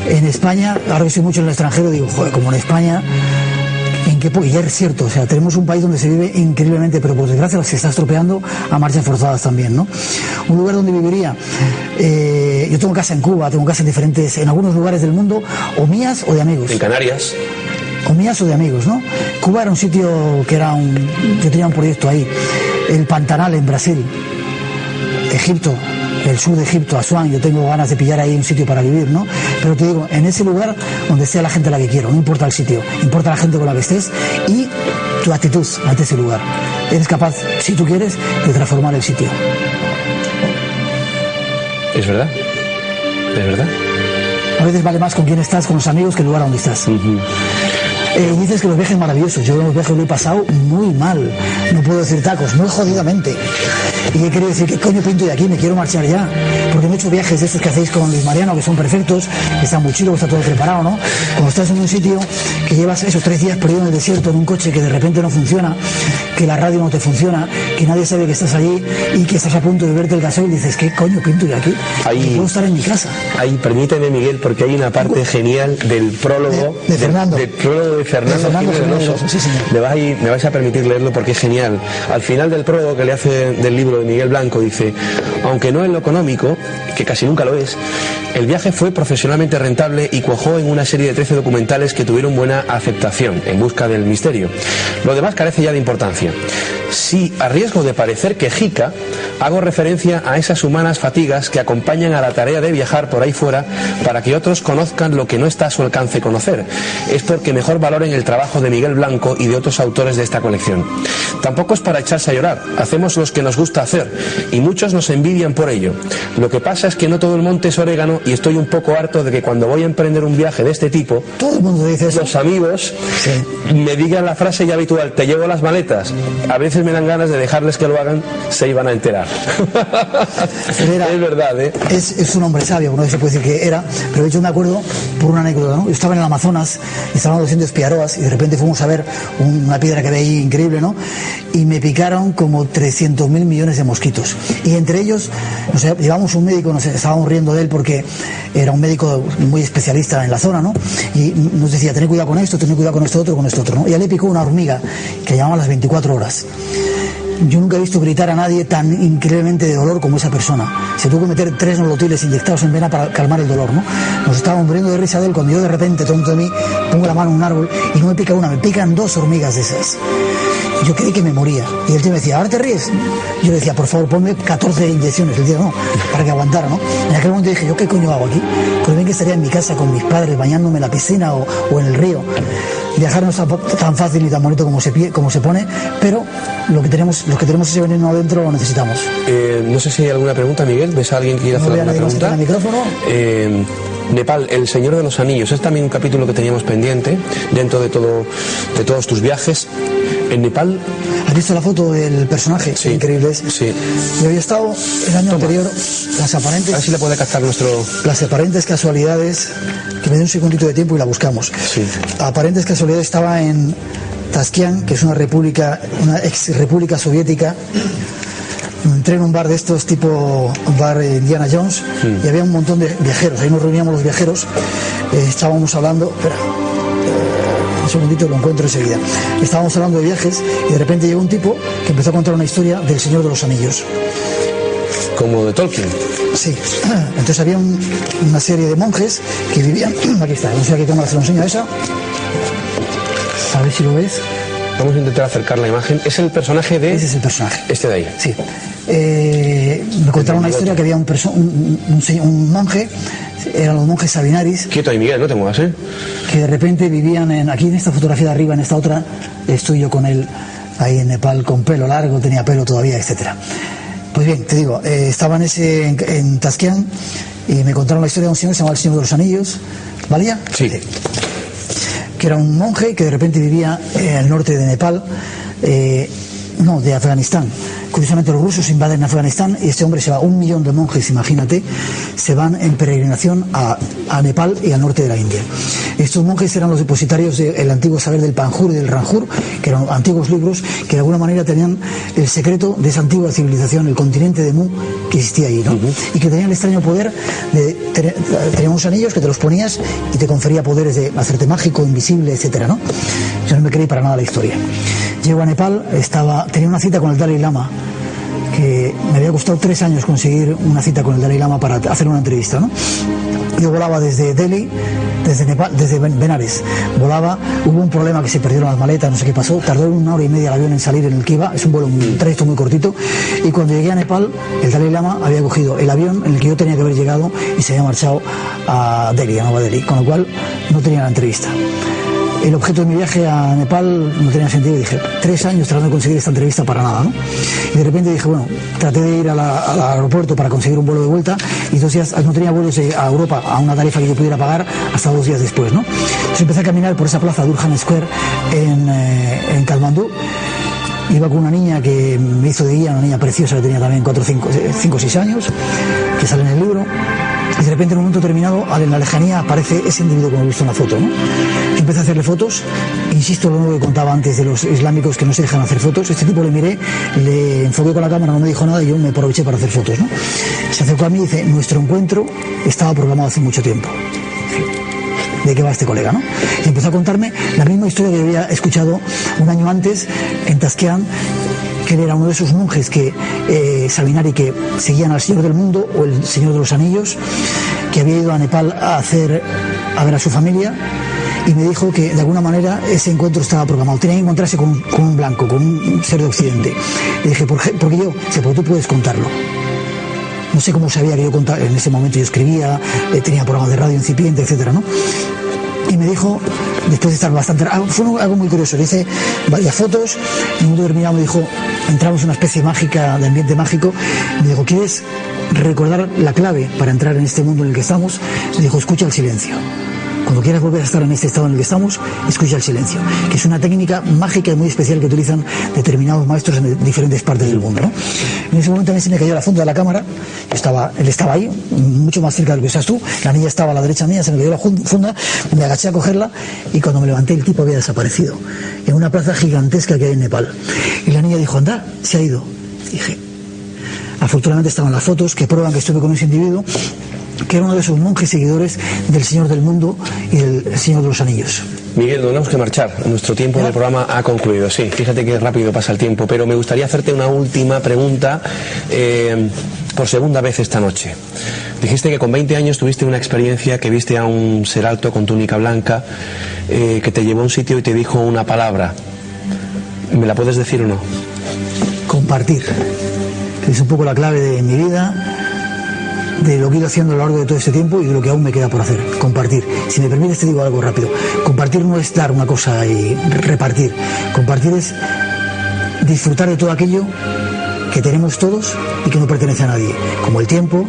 Speaker 2: En España, ahora que estoy mucho en el extranjero, digo, joder, como en España, y ya es cierto, o sea, tenemos un país donde se vive increíblemente, pero por desgracia se está estropeando a marchas forzadas también, ¿no? Un lugar donde viviría, yo tengo casa en Cuba, tengo casa en algunos lugares del mundo, o mías o de amigos.
Speaker 1: En Canarias.
Speaker 2: O mías o de amigos, ¿no? Cuba era un sitio que yo tenía un proyecto ahí. El Pantanal en Brasil. Egipto, el sur de Egipto, Asuán, yo tengo ganas de pillar ahí un sitio para vivir, ¿no? Pero te digo, en ese lugar donde esté la gente a la que quiero, no importa el sitio, importa la gente con la que estés y tu actitud ante ese lugar. Eres capaz, si tú quieres, de transformar el sitio.
Speaker 1: Es verdad. Es verdad.
Speaker 2: A veces vale más con quién estás, con los amigos, que el lugar donde estás. Dices que los viajes maravillosos. Yo los viajes lo he pasado muy mal. No puedo decir tacos, muy jodidamente. Y he querido decir, ¿qué coño pinto de aquí? Me quiero marchar ya. Porque no he hecho viajes de estos que hacéis con Luis Mariano, que son perfectos, que están muy chidos, que está todo preparado, ¿no? Cuando estás en un sitio que llevas esos 3 días perdido en el desierto, en un coche que de repente no funciona, que la radio no te funciona, que nadie sabe que estás allí y que estás a punto de beberte el gasoil, dices, ¿qué coño pinto de aquí?
Speaker 1: Ahí,
Speaker 2: puedo estar en mi casa.
Speaker 1: Ahí, permíteme, Miguel, porque hay una parte genial del prólogo
Speaker 2: de Fernando.
Speaker 1: del prólogo de Fernando Jiménez Donoso.
Speaker 2: Sí, señor.
Speaker 1: Me vais a permitir leerlo porque es genial. Al final del prólogo que le hace del libro de Miguel Blanco dice, aunque no en lo económico, que casi nunca lo es, el viaje fue profesionalmente rentable y cuajó en una serie de 13 documentales que tuvieron buena aceptación en busca del misterio. Lo demás carece ya de importancia. Sí, a riesgo de parecer quejica, hago referencia a esas humanas fatigas que acompañan a la tarea de viajar por ahí fuera para que otros conozcan lo que no está a su alcance conocer. Es porque mejor valoren el trabajo de Miguel Blanco y de otros autores de esta colección. Tampoco es para echarse a llorar, hacemos los que nos gusta hacer y muchos nos envidian por ello. Lo que pasa es que no todo el monte es orégano y estoy un poco harto de que cuando voy a emprender un viaje de este tipo,
Speaker 2: todo el mundo dice eso.
Speaker 1: Los amigos me digan la frase ya habitual, te llevo las maletas. A veces me dan ganas de dejarles que lo hagan, se iban a enterar. Es verdad, ¿eh?
Speaker 2: Es un hombre sabio, no se puede decir que era, pero de hecho me acuerdo por una anécdota, ¿no? Yo estaba en el Amazonas, estaban los indios piaroas y de repente fuimos a ver una piedra que había ahí increíble, ¿no? Y me picaron como 300.000 millones de mosquitos. Y entre ellos, o sea, llevamos un médico, nos estábamos riendo de él porque era un médico muy especialista en la zona, ¿no? Y nos decía, tened cuidado con esto, tened cuidado con esto otro, ¿no? Y a él le picó una hormiga que llamaban las 24 horas. Yo nunca he visto gritar a nadie tan increíblemente de dolor como esa persona. Se tuvo que meter 3 nolotiles inyectados en vena para calmar el dolor, ¿no? Nos estábamos muriendo de risa de él cuando yo de repente, tonto de mí, pongo la mano en un árbol y no me pica una, me pican 2 hormigas de esas. Yo creí que me moría. Y el tío me decía, ¿ahora te ríes? Yo le decía, por favor, ponme 14 inyecciones. El tío, no, para que aguantara, ¿no? En aquel momento dije, ¿yo qué coño hago aquí? Con bien que estaría en mi casa con mis padres, bañándome en la piscina o en el río. Viajar no es tan fácil ni tan bonito como se pone, pero lo que tenemos ese veneno adentro lo necesitamos.
Speaker 1: No sé si hay alguna pregunta, Miguel. ¿Ves a alguien que quiere hacer alguna pregunta?
Speaker 2: El micrófono.
Speaker 1: Nepal, El Señor de los Anillos, es también un capítulo que teníamos pendiente dentro de todos tus viajes. En Nepal.
Speaker 2: ¿Has visto la foto del personaje?
Speaker 1: Sí.
Speaker 2: Increíble es.
Speaker 1: Sí.
Speaker 2: Yo había estado el año anterior,
Speaker 1: A ver si le puede captar
Speaker 2: las aparentes casualidades, que me dé un segundito de tiempo y la buscamos.
Speaker 1: Sí.
Speaker 2: Aparentes casualidades, estaba en Tashkent, que es una república, una ex república soviética. Entré en un bar de estos tipo bar Indiana Jones y había un montón de viajeros. Ahí nos reuníamos los viajeros, estábamos hablando, espera, un segundito, lo encuentro enseguida. Estábamos hablando de viajes y de repente llegó un tipo que empezó a contar una historia del Señor de los Anillos.
Speaker 1: Como de Tolkien.
Speaker 2: Sí, entonces había una serie de monjes que vivían, aquí está, no sé a qué cámara se lo enseño esa, a ver si lo ves.
Speaker 1: Vamos a intentar acercar la imagen. ¿Es el personaje de...?
Speaker 2: Ese es el personaje.
Speaker 1: Este de ahí.
Speaker 2: Sí. Me contaron una historia que había un monje, eran los monjes Sabinaris.
Speaker 1: Quieto ahí, Miguel, no te muevas, ¿eh?
Speaker 2: Que de repente vivían aquí en esta fotografía de arriba, en esta otra, estoy yo con él ahí en Nepal con pelo largo, tenía pelo todavía, etcétera. Pues bien, te digo, estaban en Tashkent y me contaron la historia de un señor que se llamaba el Señor de los Anillos. ¿Valía?
Speaker 1: Sí.
Speaker 2: Que era un monje que de repente vivía al norte de Nepal, no, de Afganistán. Curiosamente los rusos invaden Afganistán y este hombre se va, 1 millón de monjes, imagínate, se van en peregrinación a Nepal y al norte de la India. Estos monjes eran los depositarios del antiguo saber del Panjur y del Ranjur, que eran antiguos libros que de alguna manera tenían el secreto de esa antigua civilización, el continente de Mu que existía ahí, ¿no? Y que tenían el extraño poder de tenían unos anillos que te los ponías y te confería poderes de hacerte mágico, invisible, etcétera, ¿no? Yo no me creí para nada la historia. Llego a Nepal, tenía una cita con el Dalai Lama, que me había costado 3 años conseguir una cita con el Dalai Lama para hacer una entrevista, ¿no? Yo volaba desde Delhi, desde Nepal, desde Benares. Volaba, hubo un problema que se perdieron las maletas, no sé qué pasó, tardó 1 hora y media el avión en salir en el que iba, es un vuelo, un trayecto muy cortito, y cuando llegué a Nepal, el Dalai Lama había cogido el avión en el que yo tenía que haber llegado y se había marchado a Delhi, a Nueva Delhi, con lo cual no tenía la entrevista. El objeto de mi viaje a Nepal no tenía sentido y dije, 3 años tratando de conseguir esta entrevista para nada, ¿no? Y de repente dije, bueno, traté de ir al aeropuerto para conseguir un vuelo de vuelta y 2 días, no tenía vuelos a Europa a una tarifa que yo pudiera pagar hasta 2 días después, ¿no? Entonces empecé a caminar por esa plaza Durhan Square en Kathmandú. Iba con una niña que me hizo de guía, una niña preciosa que tenía también 5 o 6 años, que sale en el libro. Y de repente en un momento determinado, en la lejanía, aparece ese individuo que me he visto en la foto, ¿no? Yo empecé a hacerle fotos, insisto lo nuevo que contaba antes de los islámicos que no se dejan hacer fotos. Este tipo le miré, le enfoqué con la cámara, no me dijo nada y yo me aproveché para hacer fotos, ¿no? Se acercó a mí y dice, nuestro encuentro estaba programado hace mucho tiempo. ¿De qué va este colega, no? Y empezó a contarme la misma historia que había escuchado 1 año antes en Tashkent, que él era uno de esos monjes que Sabinari que seguían al Señor del Mundo o el Señor de los Anillos, que había ido a Nepal a ver a su familia, y me dijo que de alguna manera ese encuentro estaba programado, tenía que encontrarse con un blanco, con un ser de Occidente. Le dije, porque yo, porque tú puedes contarlo. No sé cómo sabía que yo contaba, en ese momento yo escribía, tenía programas de radio incipiente, etcétera, ¿no? Y me dijo, después de estar bastante... Fue algo muy curioso, le hice varias fotos, en un momento determinado me dijo, entramos en una especie mágica, de ambiente mágico, me dijo, ¿quieres recordar la clave para entrar en este mundo en el que estamos? Me dijo, escucha el silencio. Cuando quieras volver a estar en este estado en el que estamos, escucha el silencio, que es una técnica mágica y muy especial que utilizan determinados maestros en diferentes partes del mundo, ¿no? En ese momento a mí se me cayó la funda de la cámara, él estaba ahí, mucho más cerca de lo que estás tú, la niña estaba a la derecha mía, se me cayó la funda, me agaché a cogerla y cuando me levanté el tipo había desaparecido, en una plaza gigantesca que hay en Nepal. Y la niña dijo, anda, se ha ido. Dije, afortunadamente estaban las fotos que prueban que estuve con ese individuo, que era uno de esos monjes seguidores del Señor del Mundo y del Señor de los Anillos.
Speaker 1: Miguel, nos tenemos que marchar. Nuestro tiempo del programa ha concluido. Sí, fíjate que rápido pasa el tiempo, pero me gustaría hacerte una última pregunta por segunda vez esta noche. Dijiste que con 20 años tuviste una experiencia que viste a un ser alto con túnica blanca que te llevó a un sitio y te dijo una palabra. ¿Me la puedes decir o no?
Speaker 2: Compartir, que es un poco la clave de mi vida, de lo que he ido haciendo a lo largo de todo este tiempo y de lo que aún me queda por hacer. Compartir. Si me permites te digo algo rápido. Compartir no es dar una cosa y repartir. Compartir es disfrutar de todo aquello que tenemos todos y que no pertenece a nadie, como el tiempo,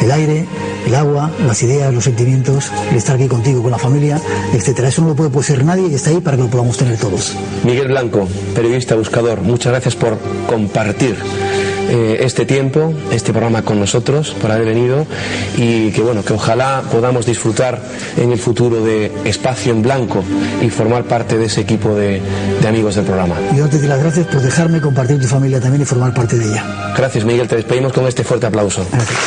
Speaker 2: el aire, el agua, las ideas, los sentimientos, el estar aquí contigo, con la familia, etcétera. Eso no lo puede poseer nadie y está ahí para que lo podamos tener todos.
Speaker 1: Miguel Blanco, periodista, buscador, muchas gracias por compartir este tiempo, este programa con nosotros, por haber venido, y que bueno, que ojalá podamos disfrutar en el futuro de Espacio en Blanco y formar parte de ese equipo de amigos del programa.
Speaker 2: Yo te doy las gracias por dejarme compartir tu familia también y formar parte de ella.
Speaker 1: Gracias, Miguel, te despedimos con este fuerte aplauso.
Speaker 2: Gracias.